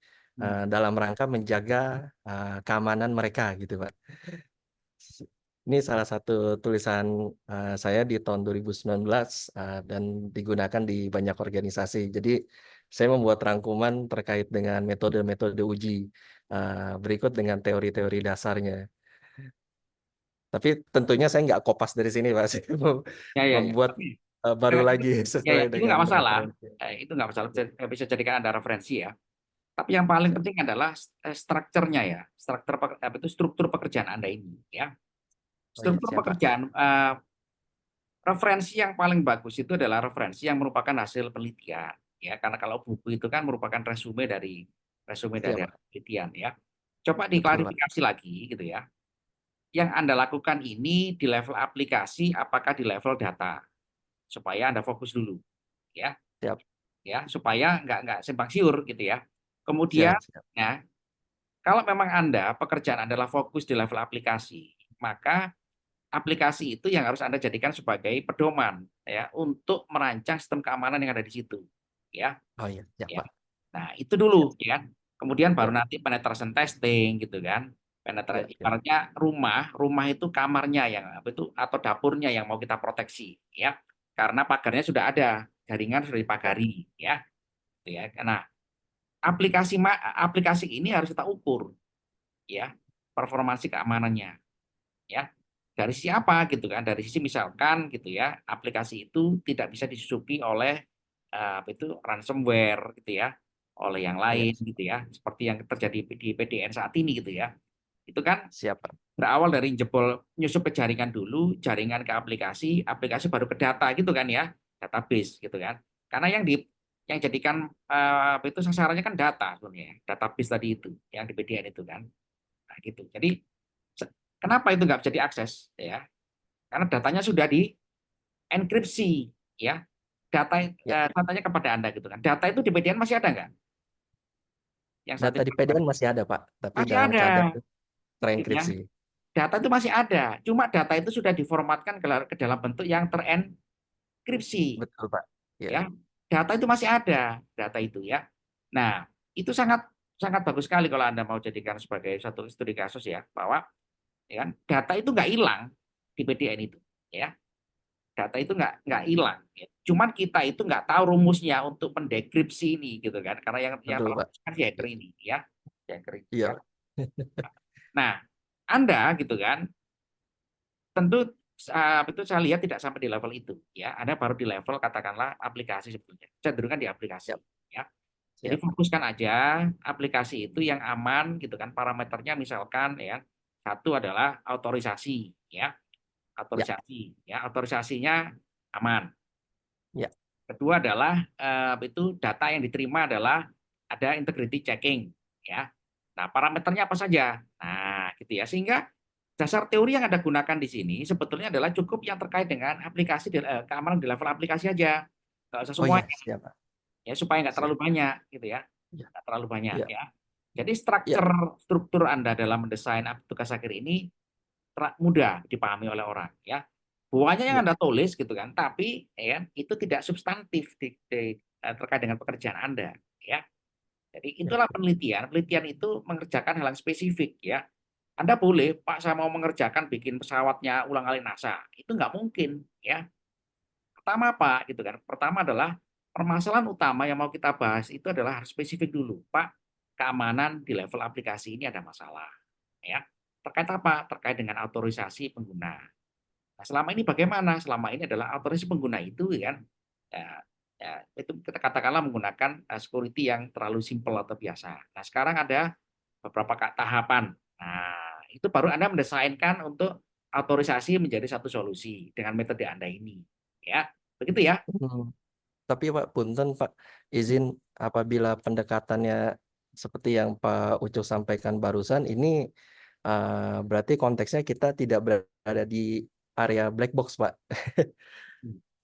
dalam rangka menjaga keamanan mereka gitu Pak. Ini salah satu tulisan saya di tahun 2019 dan digunakan di banyak organisasi. Jadi saya membuat rangkuman terkait dengan metode-metode uji berikut dengan teori-teori dasarnya. Tapi tentunya saya nggak kopas dari sini Pak. Saya membuat Tapi, baru lagi ya, sesuai itu nggak dengan masalah. referensi. Itu nggak masalah, bisa jadikan Anda referensi ya. Tapi yang paling Siap. penting adalah strukturnya ya, struktur pekerjaan Anda ini ya. Oh iya, Struktur siap Pak. pekerjaan, referensi yang paling bagus itu adalah referensi yang merupakan hasil penelitian ya, karena kalau buku itu kan merupakan resume dari Siap Pak. penelitian ya. Coba Betul Pak. diklarifikasi lagi gitu ya. Yang Anda lakukan ini di level aplikasi apakah di level data? Supaya Anda fokus dulu ya. Siap. Ya, supaya nggak simpang siur gitu ya. Kemudian Siap. ya, kalau memang Anda pekerjaan adalah fokus di level aplikasi, maka aplikasi itu yang harus Anda jadikan sebagai pedoman ya untuk merancang sistem keamanan yang ada di situ ya. Oh iya, siap Ya. Pak. Nah, itu dulu ya. Kemudian baru Siap. nanti penetration testing gitu kan. Siap. Ibaratnya rumah itu kamarnya yang apa itu atau dapurnya yang mau kita proteksi ya. Karena pagarnya sudah ada, jaringan sudah dipagari ya. Gitu ya. Nah, aplikasi ini harus kita ukur ya performansi keamanannya ya. Dari siapa gitu kan, dari sisi misalkan gitu ya, aplikasi itu tidak bisa disusupi oleh apa itu ransomware gitu ya, oleh yang Iya, lain gitu ya, seperti yang terjadi di PDN saat ini gitu ya. Itu kan siap Pak. berawal dari jebol nyusup ke jaringan dulu, jaringan ke aplikasi, aplikasi baru ke data gitu kan ya, database gitu kan. Karena yang jadikan apa itu sasarannya kan data sebenarnya, database tadi itu yang di PDN itu kan. Nah, gitu. Jadi kenapa itu nggak bisa diakses ya? Karena datanya sudah dienkripsi ya. Ya. Datanya kepada Anda gitu kan. Data itu di PDN masih ada nggak? Yang saat Data di ini PDN masih ada Pak, tapi masih dalam ada keadaan gitu ya. terenkripsi. Data itu masih ada. Cuma data itu sudah diformatkan ke dalam bentuk yang terenkripsi Betul Pak. Ya. ya. Data itu masih ada, data itu ya. Nah, itu sangat sangat bagus sekali kalau Anda mau jadikan sebagai satu studi kasus ya, bahwa ya kan, data itu nggak hilang di PDN itu ya. Data itu nggak hilang ya. Cuman kita itu nggak tahu rumusnya untuk mendekripsi ini gitu kan, karena yang Betul Pak. terlakukan si hacker ini ya, si hacker ini Iya. ya. Nah, Anda gitu kan, tentu itu saya lihat tidak sampai di level itu ya. Anda baru di level katakanlah aplikasi sebetulnya, cenderungan di aplikasi Siap. ya. Jadi Siap. fokuskan aja aplikasi itu yang aman gitu kan, parameternya misalkan ya, satu adalah otorisasi ya, otorisasinya aman. Ya. Kedua adalah itu data yang diterima adalah ada integrity checking ya. Nah, parameternya apa saja? Nah, gitu ya. Sehingga dasar teori yang Anda gunakan di sini sebetulnya adalah cukup yang terkait dengan aplikasi keamanan di level aplikasi aja. Nggak usah Oh iya, semuanya siap Pak. ya, supaya nggak Siap. terlalu banyak gitu ya. Ya. Nggak terlalu banyak Ya. ya. Jadi Ya. struktur Anda dalam mendesain tugas akhir ini mudah dipahami oleh orang ya. Buahnya yang Ya. Anda tulis gitu kan, tapi ya itu tidak substantif terkait dengan pekerjaan Anda ya. Jadi itulah Ya. penelitian. Penelitian itu mengerjakan hal yang spesifik ya. Anda boleh, Pak, saya mau mengerjakan bikin pesawatnya ulang-alik NASA. Itu nggak mungkin ya. Pertama apa gitu kan? Pertama adalah permasalahan utama yang mau kita bahas itu adalah harus spesifik dulu, Pak. Keamanan di level aplikasi ini ada masalah ya. Terkait apa? Terkait dengan autorisasi pengguna. Nah, selama ini bagaimana? Selama ini adalah autorisasi pengguna itu kan ya, itu kita katakanlah menggunakan security yang terlalu simpel atau biasa. Nah, sekarang ada beberapa tahapan. Nah, itu baru Anda mendesainkan untuk autorisasi menjadi satu solusi dengan metode Anda ini. Ya, begitu ya. Tapi Pak, punten Pak, izin apabila pendekatannya seperti yang Pak Ucok sampaikan barusan, ini berarti konteksnya kita tidak berada di area black box, Pak.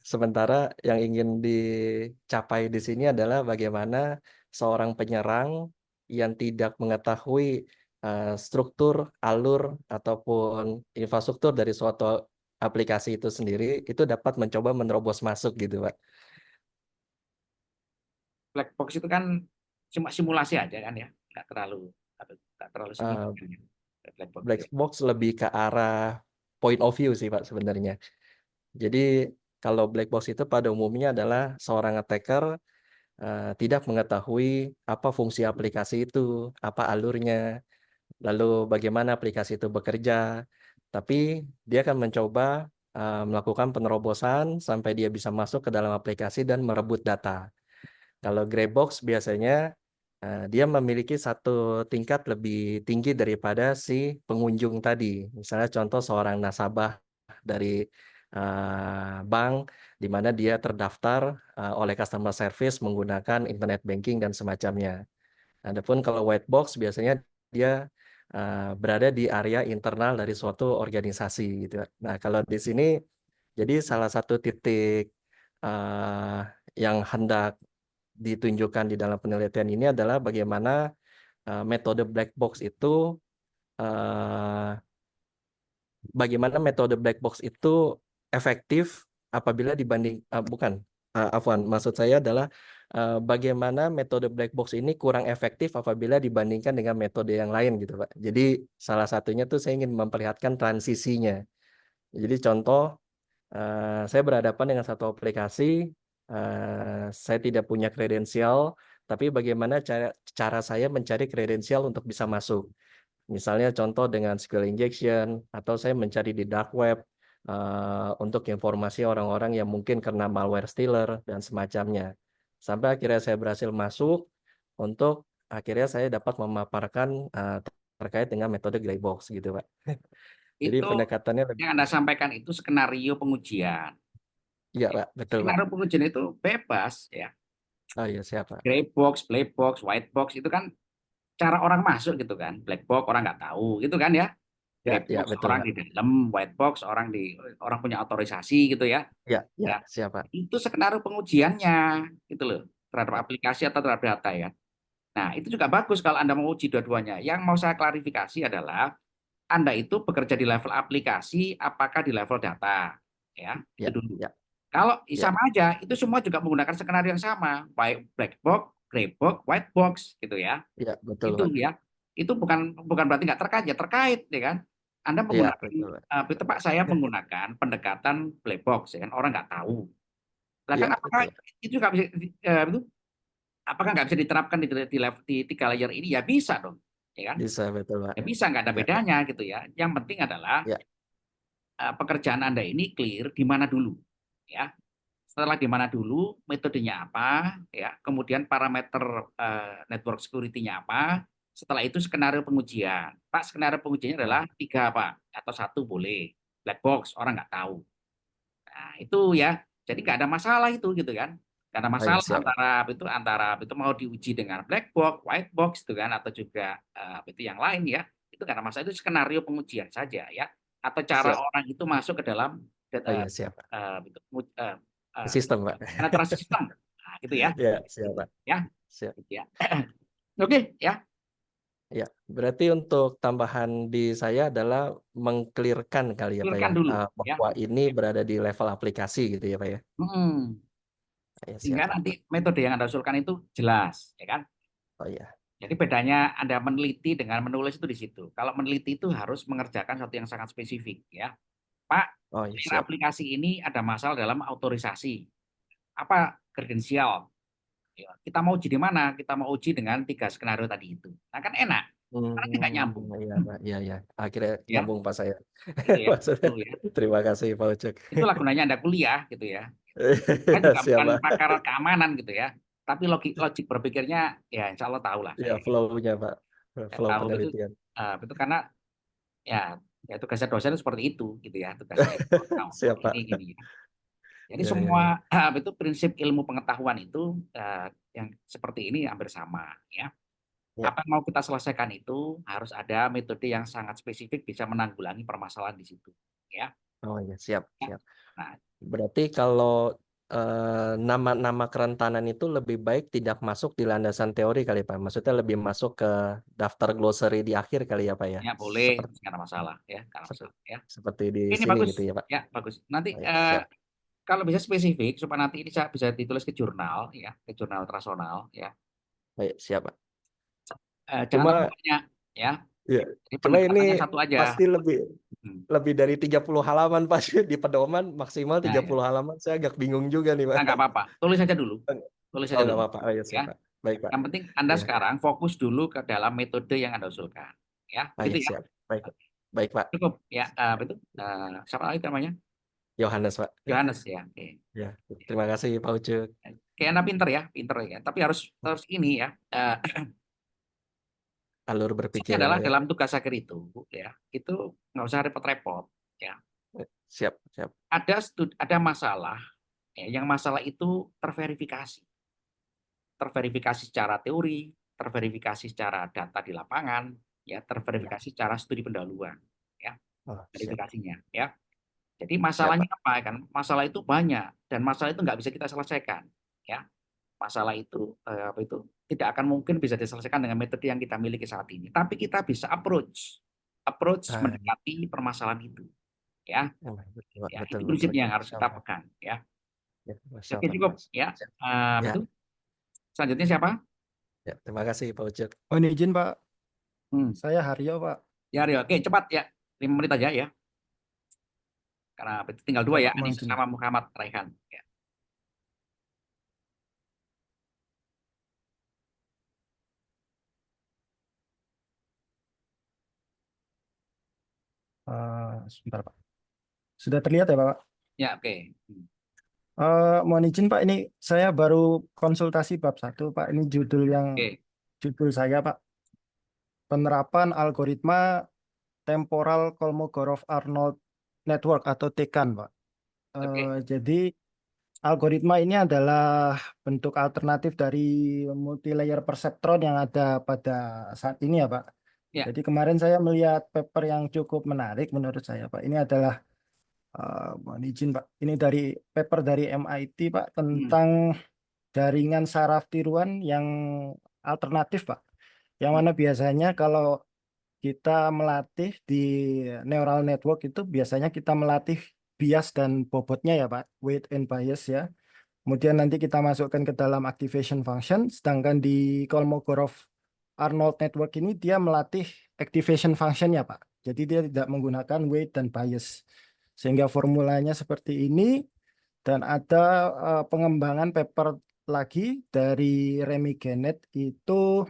Sementara yang ingin dicapai di sini adalah bagaimana seorang penyerang yang tidak mengetahui struktur, alur, ataupun infrastruktur dari suatu aplikasi itu sendiri, itu dapat mencoba menerobos masuk gitu, Pak. Black box itu kan cuma simulasi aja kan ya, nggak terlalu Eh, signifikan ya, black box Black itu. box lebih ke arah point of view sih, Pak, sebenarnya. Jadi kalau black box itu pada umumnya adalah seorang attacker tidak mengetahui apa fungsi aplikasi itu, apa alurnya, lalu bagaimana aplikasi itu bekerja. Tapi dia akan mencoba melakukan penerobosan sampai dia bisa masuk ke dalam aplikasi dan merebut data. Kalau gray box biasanya dia memiliki satu tingkat lebih tinggi daripada si pengunjung tadi. Misalnya contoh seorang nasabah dari bank di mana dia terdaftar oleh customer service menggunakan internet banking dan semacamnya. Adapun kalau white box biasanya dia berada di area internal dari suatu organisasi gitu. Nah, kalau di sini jadi salah satu titik yang hendak ditunjukkan di dalam penelitian ini adalah bagaimana metode black box itu efektif apabila afwan, maksud saya adalah bagaimana metode black box ini kurang efektif apabila dibandingkan dengan metode yang lain gitu, Pak. Jadi salah satunya tuh saya ingin memperlihatkan transisinya. Jadi contoh saya berhadapan dengan satu aplikasi, saya tidak punya kredensial, tapi bagaimana cara saya mencari kredensial untuk bisa masuk. Misalnya contoh dengan SQL injection, atau saya mencari di dark web untuk informasi orang-orang yang mungkin kena malware stealer dan semacamnya. Sampai akhirnya saya berhasil masuk, untuk akhirnya saya dapat memaparkan terkait dengan metode gray box gitu, Pak. Jadi Itu pendekatannya lebih, yang Anda sampaikan itu skenario pengujian. iya Pak, betul Pak. Skenario pengujian itu bebas ya. Oh iya siapa? Gray box, black box, white box itu kan cara orang masuk gitu kan. Black box orang nggak tahu gitu kan ya. Ya, Gray ya box betul orang Pak. di dalam, white box orang punya otorisasi gitu ya. Ya, Ya, siapa? itu skenario pengujiannya gitu loh terhadap aplikasi atau terhadap data ya. Nah, itu juga bagus kalau Anda mau uji dua-duanya. Yang mau saya klarifikasi adalah Anda itu bekerja di level aplikasi apakah di level data ya. Itu Ya, dulu. ya, Kalau ya, sama aja, itu semua juga menggunakan skenario yang sama, baik black box, gray box, white box gitu ya. ya betul Itu Pak. ya. Itu bukan berarti nggak terkait ya, terkait ya kan. Anda Ya menggunakan betul Pak. itu Pak, saya menggunakan pendekatan black box ya kan, orang nggak tahu. Lah kan Ya apakah betul. itu nggak bisa itu apakah nggak bisa diterapkan di level di 3 layer ini? Ya bisa dong, ya kan? Bisa betul Pak. Ya bisa, nggak ada Ya, bedanya gitu ya. Yang penting adalah ya, pekerjaan Anda ini clear di mana dulu, ya. Setelah di mana dulu, metodenya apa, ya. Kemudian parameter network security-nya apa. Setelah itu skenario pengujian. Pak, skenario pengujiannya adalah 3 Pak, atau 1 boleh. Black box, orang nggak tahu. Nah, itu ya. Jadi nggak ada masalah itu gitu kan. Nggak ada oh, ya, masalah siap. antara itu mau diuji dengan black box, white box gitu kan, atau juga itu yang lain ya. Itu nggak ada masalah, itu skenario pengujian saja ya. Atau cara Siap. orang itu masuk ke dalam Oh iya siap Pak. Sistem Pak. penetrasi sistem. Nah, gitu ya. Ya, siap Pak. Ya. Siap. Gitu ya. Oke, ya. Ya, berarti untuk tambahan di saya adalah mengklirkan kali ya Pak ya, Clearkan dulu ya. bahwa ini berada di level aplikasi gitu ya Pak ya. Ya, siap Sehingga Pak. nanti metode yang Anda usulkan itu jelas, ya kan? Oh iya. Jadi bedanya Anda meneliti dengan menulis itu di situ. Kalau meneliti itu harus mengerjakan sesuatu yang sangat spesifik, ya. Pak, Oh iya, player siap. aplikasi ini ada masalah dalam autorisasi. Apa kredensial? Ya, kita mau uji di mana? Kita mau uji dengan 3 skenario tadi itu. Nah, kan enak. Karena nggak nyambung. Iya Pak, iya. Akhirnya Ya, nyambung Pak saya. itu ya. Maksudnya, Itu ya. terima kasih Pak Ucek. Itulah gunanya Anda kuliah gitu ya. Saya juga Siap bukan Pak. pakar keamanan gitu ya. Tapi logik berpikirnya ya insya Allah tahu lah. Ya, flow-nya Pak. Flow Tahu penelitian. itu karena ya tugasnya dosen seperti itu gitu ya, tugasnya Siap Pak. ini gini ya. Jadi Ya. semua itu prinsip ilmu pengetahuan itu yang seperti ini hampir sama ya. Ya. Apa yang mau kita selesaikan itu harus ada metode yang sangat spesifik bisa menanggulangi permasalahan di situ. Ya. Oh iya, siap, Ya. siap. Nah, Berarti kalau nama-nama kerentanan itu lebih baik tidak masuk di landasan teori kali Pak. Maksudnya lebih masuk ke daftar glossary di akhir kali ya Pak ya. ya boleh, Seperti nggak ada masalah ya, nggak ada masalah ya. seperti di Ini sini bagus, gitu ya Pak. ya bagus. Nanti Oh, ya, siap. kalau bisa spesifik supaya nanti ini bisa ditulis ke jurnal ya, ke jurnal internasional ya. Baik, siap Pak. Jangan Cuma terlalu banyak ya. ya, Jadi cuma ini pendekatannya satu aja. pasti lebih dari 30 halaman Pak di pedoman maksimal Nah, 30 halaman. Saya agak bingung juga nih Pak. nggak apa-apa, tulis saja dulu. Tulis Oh saja nggak dulu. apa-apa. Oh, ya, siap Ya. Pak. Baik Pak. Yang penting Anda Ya. sekarang fokus dulu ke dalam metode yang Anda usulkan. Ya, Ah, gitu ya, ya. siap. Baik, Baik Pak. Cukup ya. Itu siapa lagi namanya? Yohanes Pak. Johannes ya. Oke. Ya, terima kasih Pak Ucup. Kayak Anda pinter ya Tapi harus ini ya. Alur Ini berpikir adalah Pak ya. dalam tugas akhir itu ya. Itu nggak usah repot-repot ya. Siap, siap. Ada masalah ya, yang masalah itu terverifikasi secara teori, terverifikasi secara data di lapangan, ya, terverifikasi secara studi pendahuluan, ya, Oh, siap. verifikasinya, ya. Jadi masalahnya apa kan? Masalah itu banyak dan masalah itu nggak bisa kita selesaikan, ya. Masalah itu tidak akan mungkin bisa diselesaikan dengan metode yang kita miliki saat ini. Tapi kita bisa approach mendekati permasalahan itu, ya. Betul, Ya, betul, itu prinsipnya yang betul. harus kita pegang, ya. Ya, Oke, cukup, ya. Ya. Betul. Selanjutnya siapa? Ya, terima kasih Pak Ucup. Oh, ini izin Pak, Hmm. saya Haryo Pak. Ya, Rio. Oke, cepat ya. 5 menit aja ya. Karena tinggal 2 ya, Mohon Anissa izin. sama Muhammad Raihan. Ya. Sebentar Pak. Sudah terlihat ya Pak? Ya, oke. Mohon izin Pak, ini saya baru konsultasi bab 1 Pak. Ini Oke. judul saya Pak. Penerapan algoritma Temporal Kolmogorov-Arnold Network atau TECAN Pak. Oke. Jadi algoritma ini adalah bentuk alternatif dari multi-layer perceptron yang ada pada saat ini ya Pak. Ya. Jadi kemarin saya melihat paper yang cukup menarik menurut saya Pak. Ini adalah mohon izin Pak. Ini dari paper dari MIT Pak tentang jaringan saraf tiruan yang alternatif Pak. Yang mana biasanya kalau kita melatih di neural network itu biasanya kita melatih bias dan bobotnya ya Pak, weight and bias ya. Kemudian nanti kita masukkan ke dalam activation function, sedangkan di Kolmogorov-Arnold network ini dia melatih activation function ya Pak. Jadi dia tidak menggunakan weight dan bias. Sehingga formulanya seperti ini, dan ada pengembangan paper lagi dari Remy Gennett itu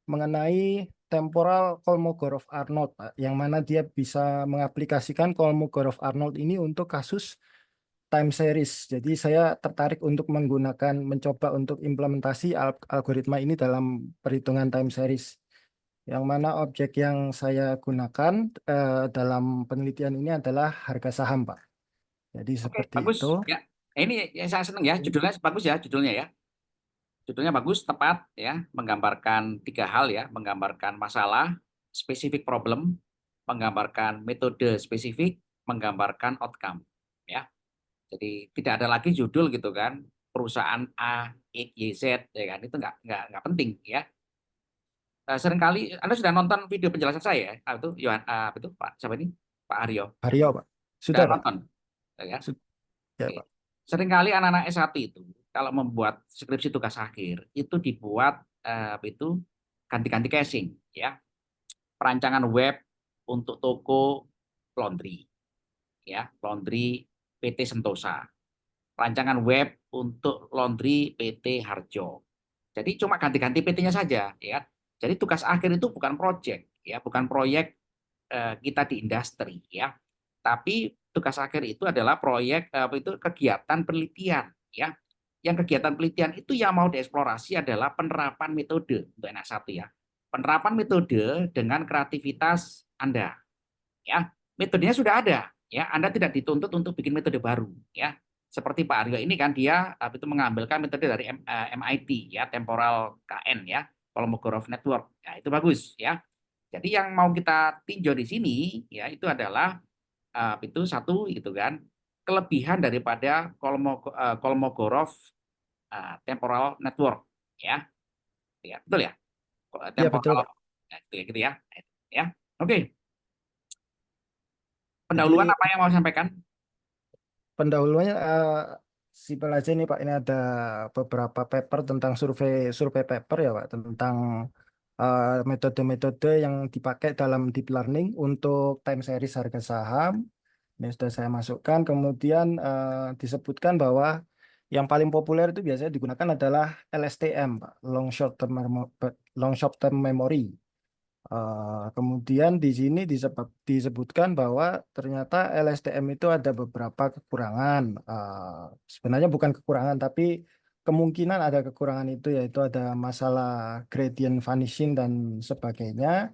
mengenai temporal Kolmogorov-Arnold, Pak, yang mana dia bisa mengaplikasikan Kolmogorov-Arnold ini untuk kasus time series. Jadi saya tertarik untuk mencoba untuk implementasi algoritma ini dalam perhitungan time series. Yang mana objek yang saya gunakan dalam penelitian ini adalah harga saham, Pak. Jadi Oke, seperti bagus. itu. Ya. Ini yang saya senang ya, judulnya bagus ya, judulnya ya. Judulnya bagus, tepat ya, menggambarkan 3 hal ya, menggambarkan masalah, specific problem, menggambarkan metode spesifik, menggambarkan outcome ya. Jadi tidak ada lagi judul gitu kan, perusahaan A, Y, Z ya kan, itu nggak penting ya. Seringkali Anda sudah nonton video penjelasan saya, itu itu Pak siapa ini? Pak Aryo. Haryo, Pak. Sudah Sudah, Pak. nonton. Ya. Ya, Oke. Pak. Seringkali anak-anak S1 itu kalau membuat skripsi tugas akhir itu dibuat itu ganti-ganti casing ya. Perancangan web untuk toko laundry ya, laundry PT Sentosa. Perancangan web untuk laundry PT Harjo. Jadi cuma ganti-ganti PT-nya saja ya. Jadi tugas akhir itu bukan proyek ya, bukan proyek kita di industri ya. Tapi tugas akhir itu adalah proyek itu kegiatan penelitian ya. Yang kegiatan penelitian itu yang mau dieksplorasi adalah penerapan metode untuk anak 1 ya. Penerapan metode dengan kreativitas Anda ya. Metodenya sudah ada ya. Anda tidak dituntut untuk bikin metode baru ya. Seperti Pak Aryo ini kan dia itu mengambilkan metode dari MIT ya, temporal KN ya. Kolmogorov Network. Nah, itu bagus ya. Jadi yang mau kita tinjau di sini ya itu adalah itu satu itu kan kelebihan daripada Kolmogorov temporal network ya. Ya, betul ya. Ya betul Temporal Pak. gitu ya. Ya. Oke. Jadi Pendahuluan apa yang mau sampaikan? pendahulunya simpel aja nih Pak. Ini ada beberapa paper tentang survei paper ya Pak tentang metode-metode yang dipakai dalam deep learning untuk time series harga saham. Ini sudah saya masukkan. Kemudian disebutkan bahwa yang paling populer itu biasanya digunakan adalah LSTM, Pak, long short term memory. Kemudian di sini disebutkan bahwa ternyata LSTM itu ada beberapa kekurangan. Sebenarnya bukan kekurangan, tapi kemungkinan ada kekurangan itu, yaitu ada masalah gradient vanishing dan sebagainya.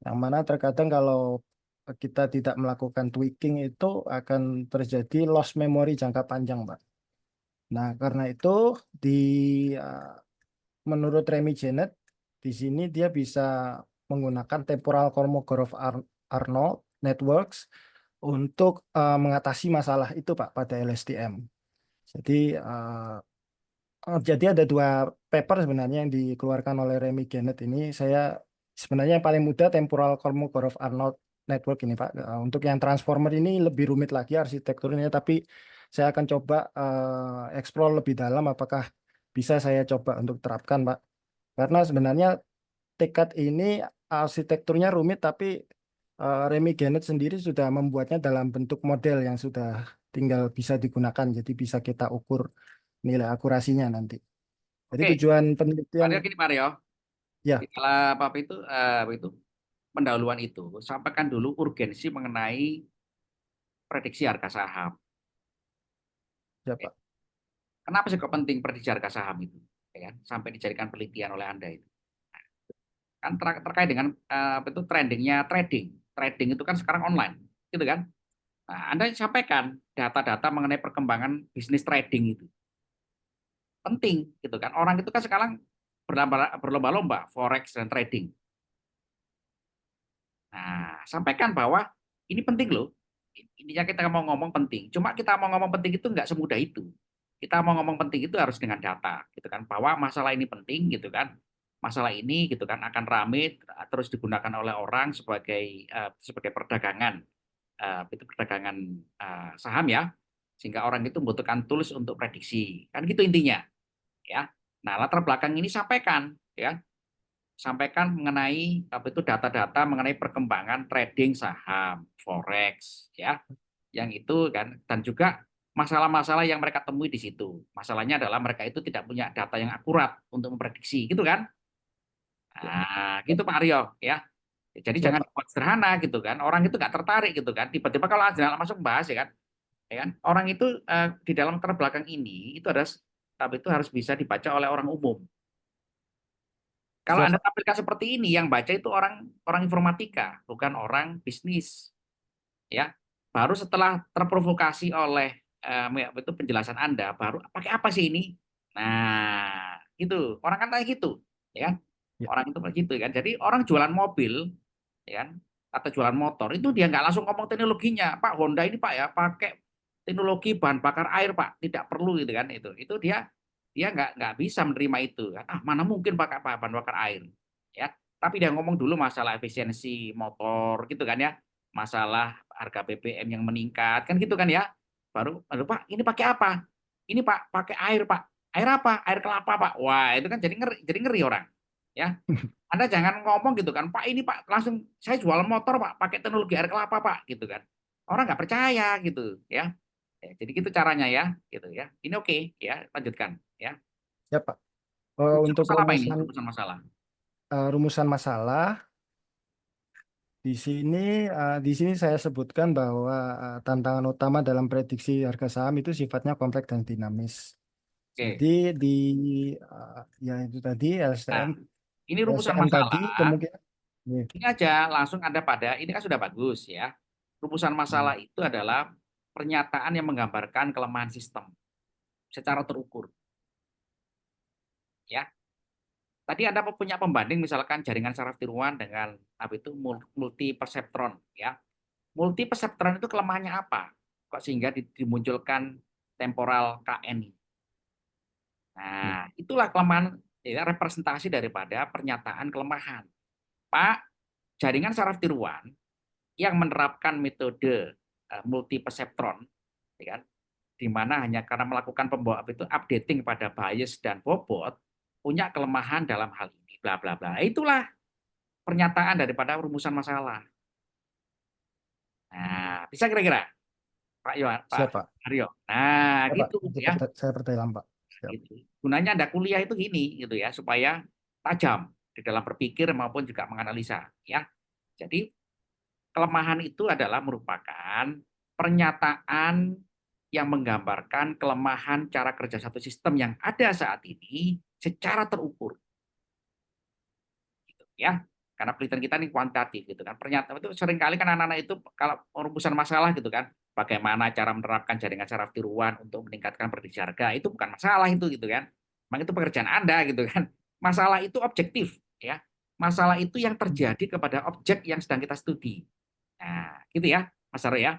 Yang mana terkadang kalau kita tidak melakukan tweaking itu akan terjadi loss memory jangka panjang, Pak. Nah, karena itu di uh, menurut Remy Janet di sini dia bisa menggunakan temporal Kolmogorov-Arnold networks untuk mengatasi masalah itu, Pak, pada LSTM. Jadi jadi ada dua paper sebenarnya yang dikeluarkan oleh Remy Janet ini. Saya sebenarnya yang paling mudah temporal Kolmogorov-Arnold network ini, Pak. Untuk yang transformer ini lebih rumit lagi arsitekturnya, tapi saya akan coba explore lebih dalam apakah bisa saya coba untuk terapkan, Pak. Karena sebenarnya tekad ini arsitekturnya rumit, tapi Remy Janet sendiri sudah membuatnya dalam bentuk model yang sudah tinggal bisa digunakan. Jadi bisa kita ukur nilai akurasinya nanti. Jadi Oke, tujuan penelitian Mario gini Mario. ya, Di dalam apa itu pendahuluan itu sampaikan dulu urgensi mengenai prediksi harga saham. ya Pak. Kenapa sih kok penting prediksi harga saham itu? Ya, kan? Sampai dijadikan penelitian oleh Anda itu. Kan terkait dengan apa itu trendingnya trading. Trading itu kan sekarang online, gitu kan? Nah, Anda sampaikan data-data mengenai perkembangan bisnis trading itu. Penting, gitu kan? Orang itu kan sekarang berlomba-lomba forex dan trading. Nah, sampaikan bahwa ini penting loh. Intinya kita mau ngomong penting. Cuma kita mau ngomong penting itu nggak semudah itu. Kita mau ngomong penting itu harus dengan data, gitu kan? Bahwa masalah ini penting, gitu kan? Masalah ini, gitu kan, akan ramai terus digunakan oleh orang sebagai perdagangan, itu perdagangan saham ya, sehingga orang itu membutuhkan tools untuk prediksi, kan gitu intinya, ya. Nah, latar belakang ini sampaikan, ya. Sampaikan mengenai apa itu data-data mengenai perkembangan trading saham, forex ya. Yang itu kan dan juga masalah-masalah yang mereka temui di situ. Masalahnya adalah mereka itu tidak punya data yang akurat untuk memprediksi gitu kan. Nah, gitu Pak Aryo ya. Jadi Siap, jangan Pak. dibuat sederhana gitu kan. Orang itu nggak tertarik gitu kan. Tiba-tiba kalau Azrael masuk bahas ya kan. Ya kan? Orang itu di dalam terbelakang ini itu ada tapi itu harus bisa dibaca oleh orang umum. Kalau Siap, Anda Pak. tampilkan seperti ini, yang baca itu orang informatika, bukan orang bisnis, ya. Baru setelah terprovokasi oleh itu penjelasan Anda, baru pakai apa sih ini? Nah, gitu. Orang kan kayak gitu, ya kan? Ya. Orang itu begitu kan. Jadi orang jualan mobil, ya kan? Atau jualan motor itu dia nggak langsung ngomong teknologinya, Pak Honda ini Pak ya pakai teknologi bahan bakar air Pak, tidak perlu gitu kan itu dia nggak bisa menerima itu kan. Mana mungkin pakai bahan bakar air ya, tapi dia ngomong dulu masalah efisiensi motor gitu kan ya, masalah harga BBM yang meningkat kan gitu kan ya, baru Pak ini pakai apa, ini Pak pakai air Pak, air apa, air kelapa Pak, wah itu kan jadi ngeri orang ya. Anda jangan ngomong gitu kan, Pak ini Pak langsung saya jual motor Pak pakai teknologi air kelapa Pak gitu kan, orang nggak percaya gitu ya. Jadi gitu caranya ya, gitu ya. Ini oke ya, lanjutkan ya. Ya, Pak. Rumusan Untuk masalah apa ini? Rumusan masalah. rumusan masalah di sini saya sebutkan bahwa tantangan utama dalam prediksi harga saham itu sifatnya kompleks dan dinamis. Oke. Jadi di ya itu tadi Nah, ini rumusan LSTM tadi masalah. kemungkinan. Iya. Ini aja langsung ada pada ini kan sudah bagus ya. Rumusan masalah itu adalah pernyataan yang menggambarkan kelemahan sistem secara terukur. Ya. Tadi Anda punya pembanding misalkan jaringan saraf tiruan dengan apa itu multi perseptron ya. Multi perseptron itu kelemahannya apa? Kok sehingga dimunculkan temporal KN ini? Nah, itulah kelemahan ya, representasi daripada pernyataan kelemahan. Pak, jaringan saraf tiruan yang menerapkan metode multi perseptron, ya kan? Di mana hanya karena melakukan itu updating pada bias dan bobot punya kelemahan dalam hal ini bla bla bla. Itulah pernyataan daripada rumusan masalah. Nah, bisa kira-kira Pak Siap, Pak. Aryo. Nah, Ya, Pak. gitu Nanti ya. saya perdalam, Pak. Siap. Gitu. Gunanya Anda kuliah itu gini gitu ya, supaya tajam di dalam berpikir maupun juga menganalisa ya. Jadi kelemahan itu adalah merupakan pernyataan yang menggambarkan kelemahan cara kerja satu sistem yang ada saat ini secara terukur. Gitu, ya. Karena penelitian kita ini kuantitatif gitu kan. Pernyataan itu seringkali kan anak-anak itu kalau rumusan masalah gitu kan, bagaimana cara menerapkan jaringan saraf tiruan untuk meningkatkan prediksi harga, itu bukan masalah itu gitu kan. Memang itu pekerjaan Anda gitu kan. Masalah itu objektif ya. Masalah itu yang terjadi kepada objek yang sedang kita studi. Nah, gitu ya, Mas Aryo ya.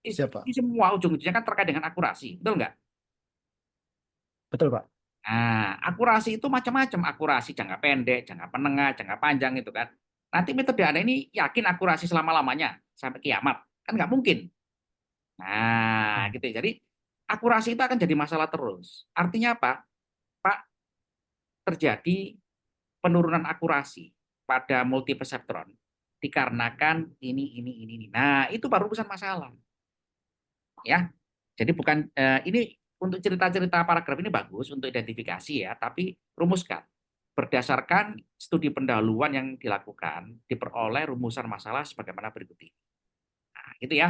Siap, Pak. Ini semua ujung-ujungnya kan terkait dengan akurasi, betul nggak? Betul, Pak. Nah, akurasi itu macam-macam, akurasi jangka pendek, jangka menengah, jangka panjang itu kan. Nanti metode Anda ini yakin akurasi selama-lamanya sampai kiamat? Kan nggak mungkin. Nah, gitu ya. Jadi akurasi itu akan jadi masalah terus. Artinya apa? Pak, terjadi penurunan akurasi pada multiperseptron dikarenakan ini. Nah, itu baru urusan masalah. Ya. Jadi bukan ini untuk cerita-cerita paragraf ini bagus untuk identifikasi ya, tapi rumuskan. Berdasarkan studi pendahuluan yang dilakukan, diperoleh rumusan masalah sebagaimana berikut ini. Nah, gitu ya.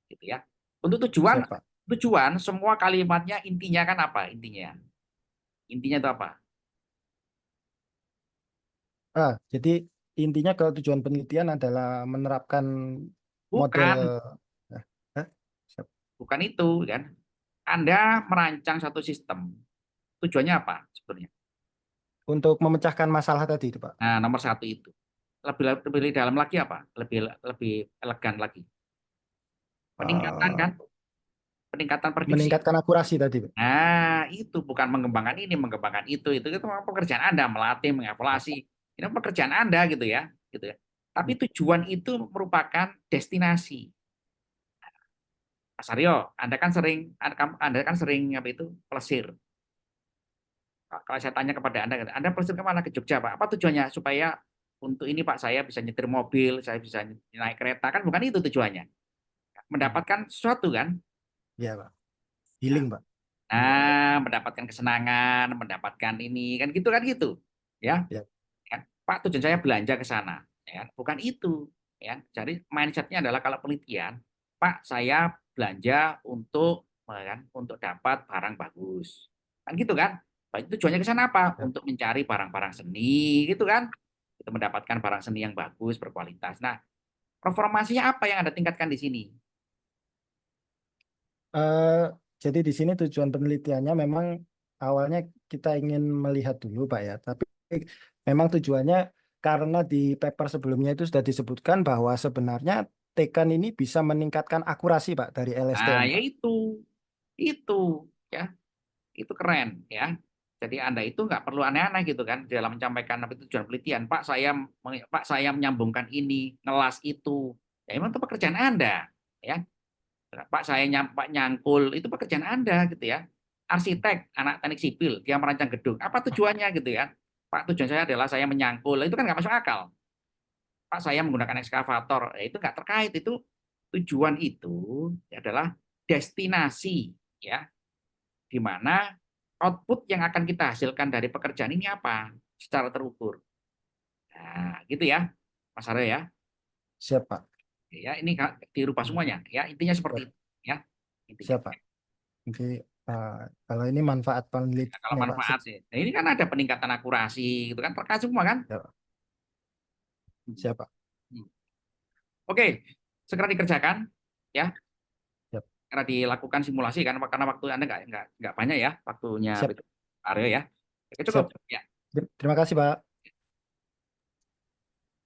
Gitu ya. Untuk Siap, Pak. tujuan semua kalimatnya intinya kan apa? Intinya itu apa? Jadi intinya kalau tujuan penelitian adalah menerapkan model. Bukan, Siap. bukan itu kan. Anda merancang satu sistem. Tujuannya apa sebenarnya? Untuk memecahkan masalah tadi itu, Pak. Nah, nomor satu itu. Lebih dalam lagi apa? Lebih elegan lagi. Peningkatan Eh, kan? Peningkatan prediksi. meningkatkan akurasi tadi, Pak. Nah, itu bukan mengembangkan ini, mengembangkan itu. Itu memang pekerjaan Anda, melatih, mengevaluasi. Ini pekerjaan Anda gitu ya. Tapi tujuan itu merupakan destinasi. Mas Aryo, Anda kan sering apa itu? Plesir. Kalau saya tanya kepada Anda plesir kemana? Ke Jogja, Pak. Apa tujuannya? Supaya untuk ini Pak, saya bisa nyetir mobil, saya bisa naik kereta. Kan bukan itu tujuannya. Mendapatkan sesuatu kan? Iya, Pak. Healing, Pak. Nah, mendapatkan kesenangan, mendapatkan ini, kan gitu. Ya. Ya. Kan? Pak, tujuan saya belanja ke sana. Ya. Bukan itu. Ya. Jadi mindset-nya adalah kalau penelitian, Pak, saya belanja untuk dapat barang bagus. Kan gitu kan? Pak, tujuannya ke sana apa? Ya. Untuk mencari barang-barang seni, gitu kan? Itu mendapatkan barang seni yang bagus, berkualitas. Nah, performasinya apa yang Anda tingkatkan di sini? Eh, jadi di sini tujuan penelitiannya memang awalnya kita ingin melihat dulu, Pak ya. Tapi memang tujuannya karena di paper sebelumnya itu sudah disebutkan bahwa sebenarnya tekan ini bisa meningkatkan akurasi, Pak, dari Nah, LSTM, ya Pak. itu ya. Itu keren ya. Jadi Anda itu nggak perlu aneh-aneh gitu kan dalam menyampaikan apa itu tujuan penelitian. Pak saya menyambungkan ini, ngelas itu. Ya memang itu pekerjaan Anda ya. Pak saya nyangkul itu pekerjaan Anda gitu ya. Arsitek, anak teknik sipil, dia merancang gedung. Apa tujuannya gitu ya? Pak, tujuan saya adalah saya menyangkul. Itu kan nggak masuk akal. Pak saya menggunakan ekskavator. Itu nggak terkait. Itu tujuan itu adalah destinasi ya, di mana output yang akan kita hasilkan dari pekerjaan ini apa secara terukur. Nah, gitu ya, Mas Aryo ya. Siap, Pak. Ya, ini dirubah semuanya ya. Intinya seperti itu ya. Intinya. Siap, Pak. Oke, kalau ini manfaat Nah, kalau penelitiannya, Pak. manfaat sih. Nah, ini kan ada peningkatan akurasi gitu kan terkait semua kan. Ya, Pak. Siap, Pak. Oke, segera dikerjakan ya. Siap. Karena dilakukan simulasi kan karena waktu Anda nggak banyak ya waktunya Siap. Aryo ya. Oke, Siap. cukup ya. Terima kasih, Pak.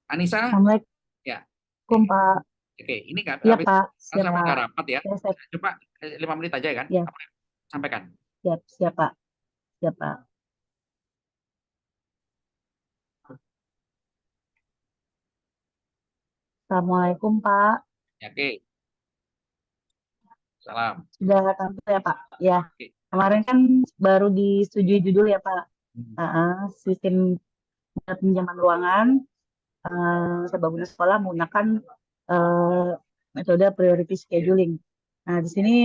Anissa, Assalamualaikum ya, Pak. oke, ini kan Iya habis Pak, siap sama Pak. nggak rapat ya. Ya, siap, Coba 5 menit aja kan, ya, apa yang sampaikan. siap Pak. Siap Pak. Assalamualaikum Pak. Ya, oke, salam. Sudah tampil ya Pak? Ya, Oke. kemarin kan baru disetujui judul ya Pak. Sistem pinjaman ruangan serbaguna sekolah menggunakan metode priority scheduling. Nah, di sini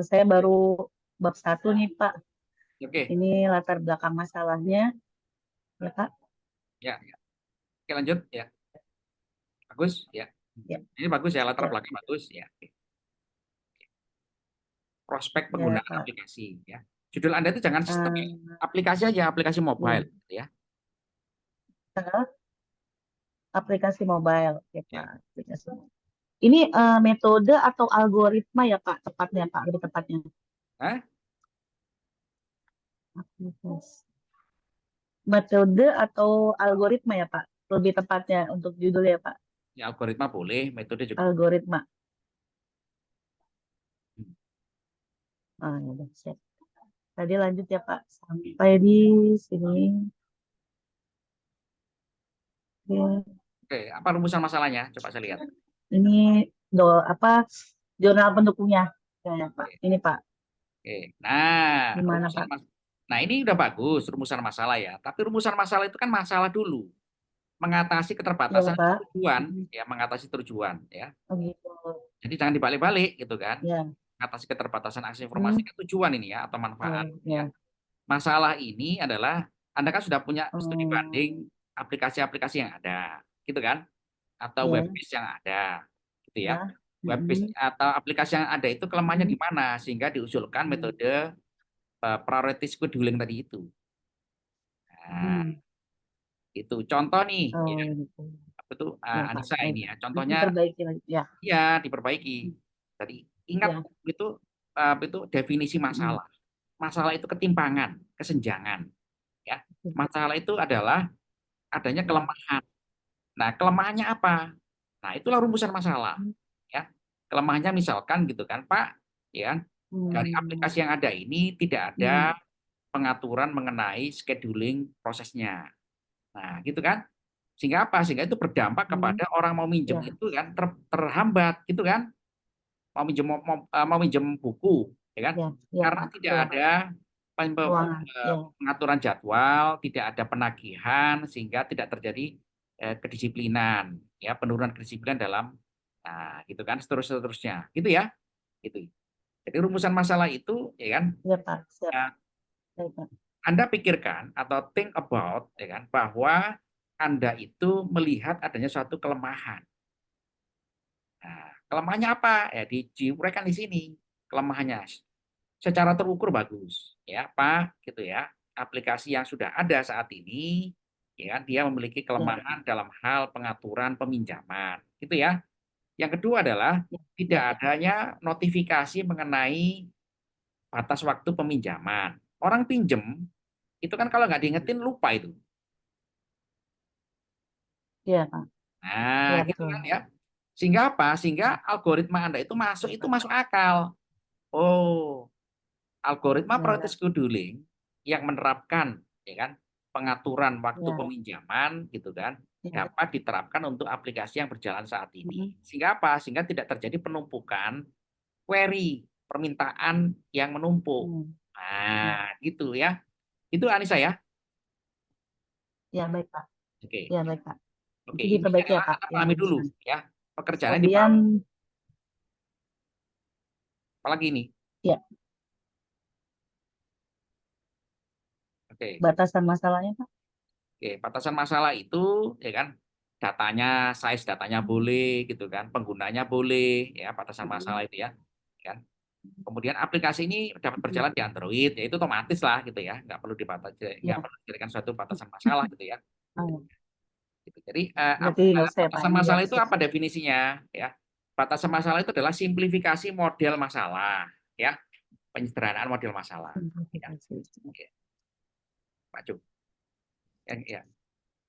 saya baru bab 1 nih Pak. Oke, Ini latar belakang masalahnya, ya Pak. ya, ya. Oke, lanjut ya. Bagus ya. Ya. Ini bagus ya, latar Ya. belakang bagus ya. Oke. Prospek Ya, penggunaan Pak. aplikasi ya. Judul Anda itu jangan sistem aplikasi aja, aplikasi mobile ya. Aplikasi mobile, ya Ya. Pak. Aplikasi. Ini metode atau algoritma ya Pak, tepatnya Pak, lebih tepatnya. Hah? Aplikasi. Metode atau algoritma ya Pak, lebih tepatnya untuk judul ya Pak. Ya, algoritma boleh, metode juga. Algoritma. Ya udah, siap. Tadi lanjut ya Pak, sampai di sini. Ya. Oke, apa rumusan masalahnya? Coba saya lihat. Ini jurnal pendukungnya ya Pak. Ini Pak. Oke, nah, Gimana Pak? Nah, ini udah bagus rumusan masalah ya. Tapi rumusan masalah itu kan masalah dulu. Mengatasi keterbatasan Ya, Pak. tujuan, ya, mengatasi tujuan ya. Oh gitu. Jadi jangan dibalik-balik gitu kan. Ya. Mengatasi keterbatasan akses informasi kan tujuan ini ya, atau manfaat ya. Ya. Masalah ini adalah Anda kan sudah punya studi Oh. banding aplikasi-aplikasi yang ada, gitu kan? Atau Ya. web-based yang ada, gitu ya. Ya. Web-based atau aplikasi yang ada itu kelemahannya di mana sehingga diusulkan metode priority scheduling tadi itu. Nah, itu contoh nih, ya. Gitu. Apa tuh Ya, Pak. Anissa ini ya. Contohnya, Diperbaiki lagi. Ya. ya diperbaiki. Tadi ingat itu definisi masalah. Masalah itu ketimpangan, kesenjangan. Ya, masalah itu adalah adanya kelemahan. Nah, kelemahannya apa? Nah, itulah rumusan masalah. Ya, kelemahannya misalkan gitu kan, Pak, ya, dari aplikasi yang ada ini tidak ada pengaturan mengenai scheduling prosesnya. Nah, gitu kan? Sehingga apa? Sehingga itu berdampak kepada orang mau minjem itu kan terhambat, gitu kan? Mau minjem buku, ya kan? Karena tidak ada pengaturan jadwal, tidak ada penagihan, sehingga tidak terjadi kedisiplinan, ya, penurunan kedisiplinan dalam, nah, gitu kan, seterusnya, gitu ya, gitu. Jadi rumusan masalah itu, ya kan? Ya, Pak. Siap. Ya, Anda pikirkan atau think about, ya kan, bahwa Anda itu melihat adanya suatu kelemahan. Nah, kelemahannya apa? Ya, diuraikan di sini kelemahannya. Secara terukur bagus, ya Pak, gitu ya. Aplikasi yang sudah ada saat ini, ya kan, dia memiliki kelemahan dalam hal pengaturan peminjaman, gitu ya. Yang kedua adalah tidak adanya notifikasi mengenai batas waktu peminjaman. Orang pinjem itu kan kalau nggak diingetin lupa itu. Iya, Pak. Nah, Ya, gitu betul. kan ya. Sehingga apa? Sehingga algoritma Anda itu masuk akal. Oh, algoritma priority scheduling yang menerapkan, ya kan, pengaturan waktu peminjaman, gitu kan, dapat diterapkan untuk aplikasi yang berjalan saat ini. Sehingga apa? Sehingga tidak terjadi penumpukan query, permintaan yang menumpuk. Nah, gitu ya. Itu Anissa ya. Ya, baik Pak. Oke. Ya, baik Pak. Oke, Ini diperbaiki ya, Pak. Anda pahami dulu ya. Pekerjaannya Kemudian, apalagi ini. Ya. Oke. Batasan masalahnya, Pak. Oke, batasan masalah itu, ya kan, datanya, size datanya boleh, gitu kan, penggunanya boleh, ya, batasan masalah itu ya, kan. Kemudian aplikasi ini dapat berjalan di Android, ya itu otomatis lah, gitu ya, nggak perlu dibatasi, nggak perlu dijadikan suatu batasan masalah, gitu ya. Gitu. Jadi batasan masalah itu apa definisinya? Ya, batasan masalah itu adalah simplifikasi model masalah, ya, penyederhanaan model masalah. Ya. Oke. Pak Cum. Ya,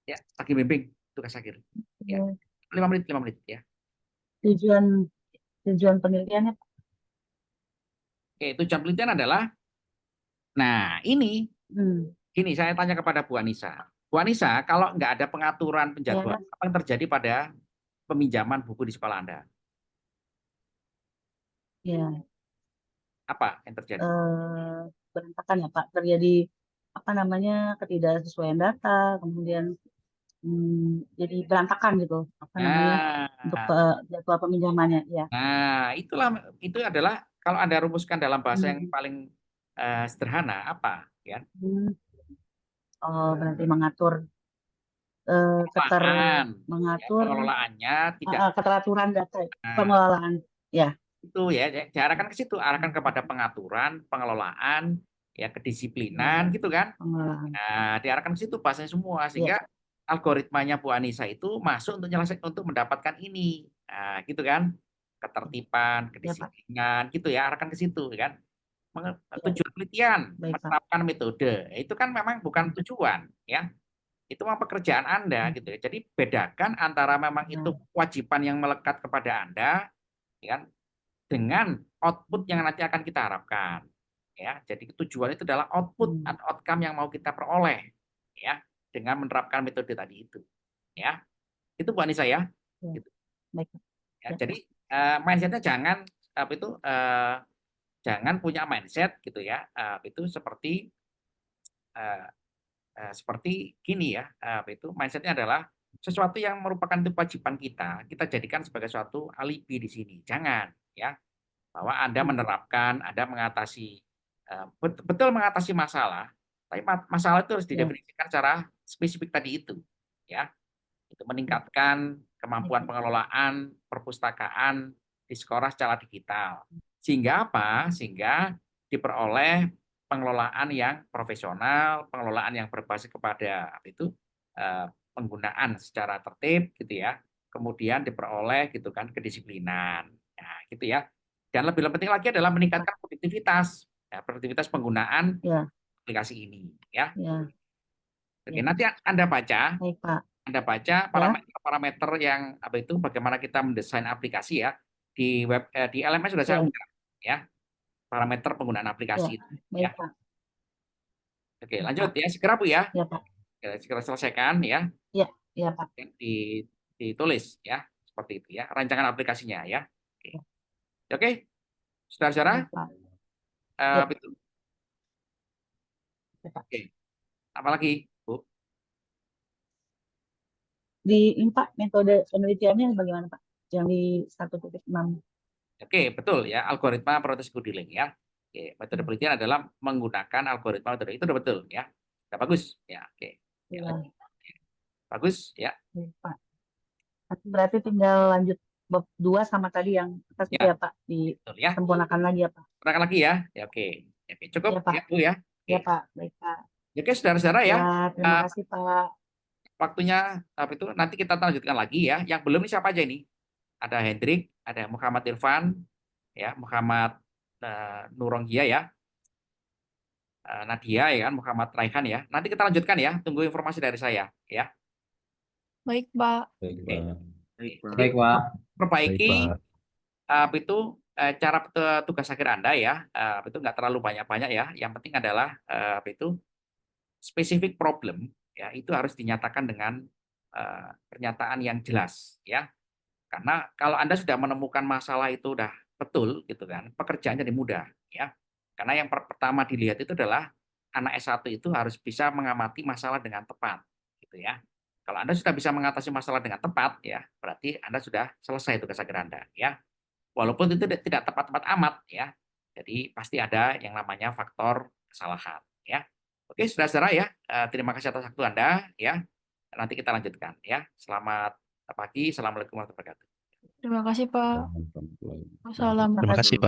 ya, lagi bimbing tugas akhir. Ya, 5 menit ya. Tujuan penelitiannya. Oke, tujuan penelitian adalah, nah ini saya tanya kepada Bu Anissa. Bu Anissa, kalau nggak ada pengaturan penjadwalan, apa yang terjadi pada peminjaman buku di sekolah Anda? Ya, Apa yang terjadi? berantakan ya Pak. Terjadi apa namanya ketidaksesuaian data, kemudian jadi berantakan gitu apa namanya untuk jadwal peminjamannya ya. Nah, itu adalah kalau Anda rumuskan dalam bahasa yang paling sederhana apa, ya? Oh, berarti mengatur pengelolaannya tidak keteraturan data, pengelolaan ya. Itu ya, diarahkan ke situ, arahkan kepada pengaturan, pengelolaan, ya kedisiplinan gitu kan. Nah, diarahkan ke situ bahasanya semua sehingga algoritmanya Bu Anissa itu masuk untuk mendapatkan ini. Nah, gitu kan. Ketertiban, kedisiplinan gitu ya, arahkan ke situ kan. Tujuan penelitian, menerapkan metode. Itu kan memang bukan tujuan ya. Itu memang pekerjaan Anda gitu ya. Jadi bedakan antara memang itu kewajiban yang melekat kepada Anda ya kan, dengan output yang nanti akan kita harapkan. Ya, jadi tujuan itu adalah output atau outcome yang mau kita peroleh ya dengan menerapkan metode tadi itu. Ya. Itu Bu Anissa ya. Gitu. Ya, jadi mindsetnya jangan jangan punya mindset gitu ya. Itu seperti gini ya. Itu mindsetnya adalah sesuatu yang merupakan kewajiban kita jadikan sebagai suatu alibi di sini. Jangan ya. Bahwa Anda menerapkan, Anda mengatasi betul mengatasi masalah, tapi masalah itu harus didefinisikan secara spesifik tadi itu, ya. Itu meningkatkan kemampuan pengelolaan perpustakaan di sekolah secara digital. Sehingga apa? Sehingga diperoleh pengelolaan yang profesional, pengelolaan yang berbasis kepada itu penggunaan secara tertib gitu ya. Kemudian diperoleh gitu kan kedisiplinan. Nah, gitu ya. Dan lebih penting lagi adalah meningkatkan produktivitas, ya, produktivitas penggunaan aplikasi ini, ya. Oke, nanti Anda baca, parameter-parameter yang bagaimana kita mendesain aplikasi ya di web di LMS sudah saya ungkap, ya, parameter penggunaan aplikasi itu, ya. Oke, lanjut ya, segera Bu ya. Ya Pak. Segera selesaikan ya. Ya Pak. Ditulis ya, seperti itu ya, rancangan aplikasinya ya. Oke, saudara-saudara. Oke. Apalagi, Bu? Di Pak, metode penelitiannya bagaimana Pak? Yang di 1.6. Oke, betul ya, algoritma proses scheduling ya. Oke, metode penelitian adalah menggunakan algoritma metode itu udah betul ya. Udah bagus ya. Oke. Ya. Bagus ya. Pak. Berarti tinggal lanjut bab 2 sama tadi yang atas ya Pak, disempurnakan lagi ya Pak. Sempurnakan lagi ya. Ya oke. Oke, cukup ya, Pak. ya Bu ya. Ya Pak, baik Pak. Oke, saudara-saudara ya. Terima kasih Pak. Waktunya nanti kita lanjutkan lagi ya. Yang belum ini siapa aja ini? Ada Hendrik, ada Muhammad Irfan, ya, Muhammad Nuronggia ya, Nadia ya kan, Muhammad Raihan ya. Nanti kita lanjutkan ya. Tunggu informasi dari saya ya. Baik Pak. Baik Pak. Perbaiki cara tugas akhir Anda ya. Itu nggak terlalu banyak-banyak ya. Yang penting adalah spesifik problem ya, itu harus dinyatakan dengan pernyataan yang jelas ya. Karena kalau Anda sudah menemukan masalah itu udah betul gitu kan, pekerjaan jadi mudah ya. Karena yang pertama dilihat itu adalah anak S1 itu harus bisa mengamati masalah dengan tepat gitu ya. Kalau Anda sudah bisa mengatasi masalah dengan tepat ya, berarti Anda sudah selesai tugas akhir Anda ya. Walaupun itu tidak tepat-tepat amat ya. Jadi pasti ada yang namanya faktor kesalahan ya. Oke, saudara-saudara ya, terima kasih atas waktu Anda ya. Nanti kita lanjutkan ya. Selamat pagi, assalamualaikum warahmatullahi wabarakatuh. Terima kasih Pak. Assalamualaikum. Wassalamualaikum. Terima kasih Pak.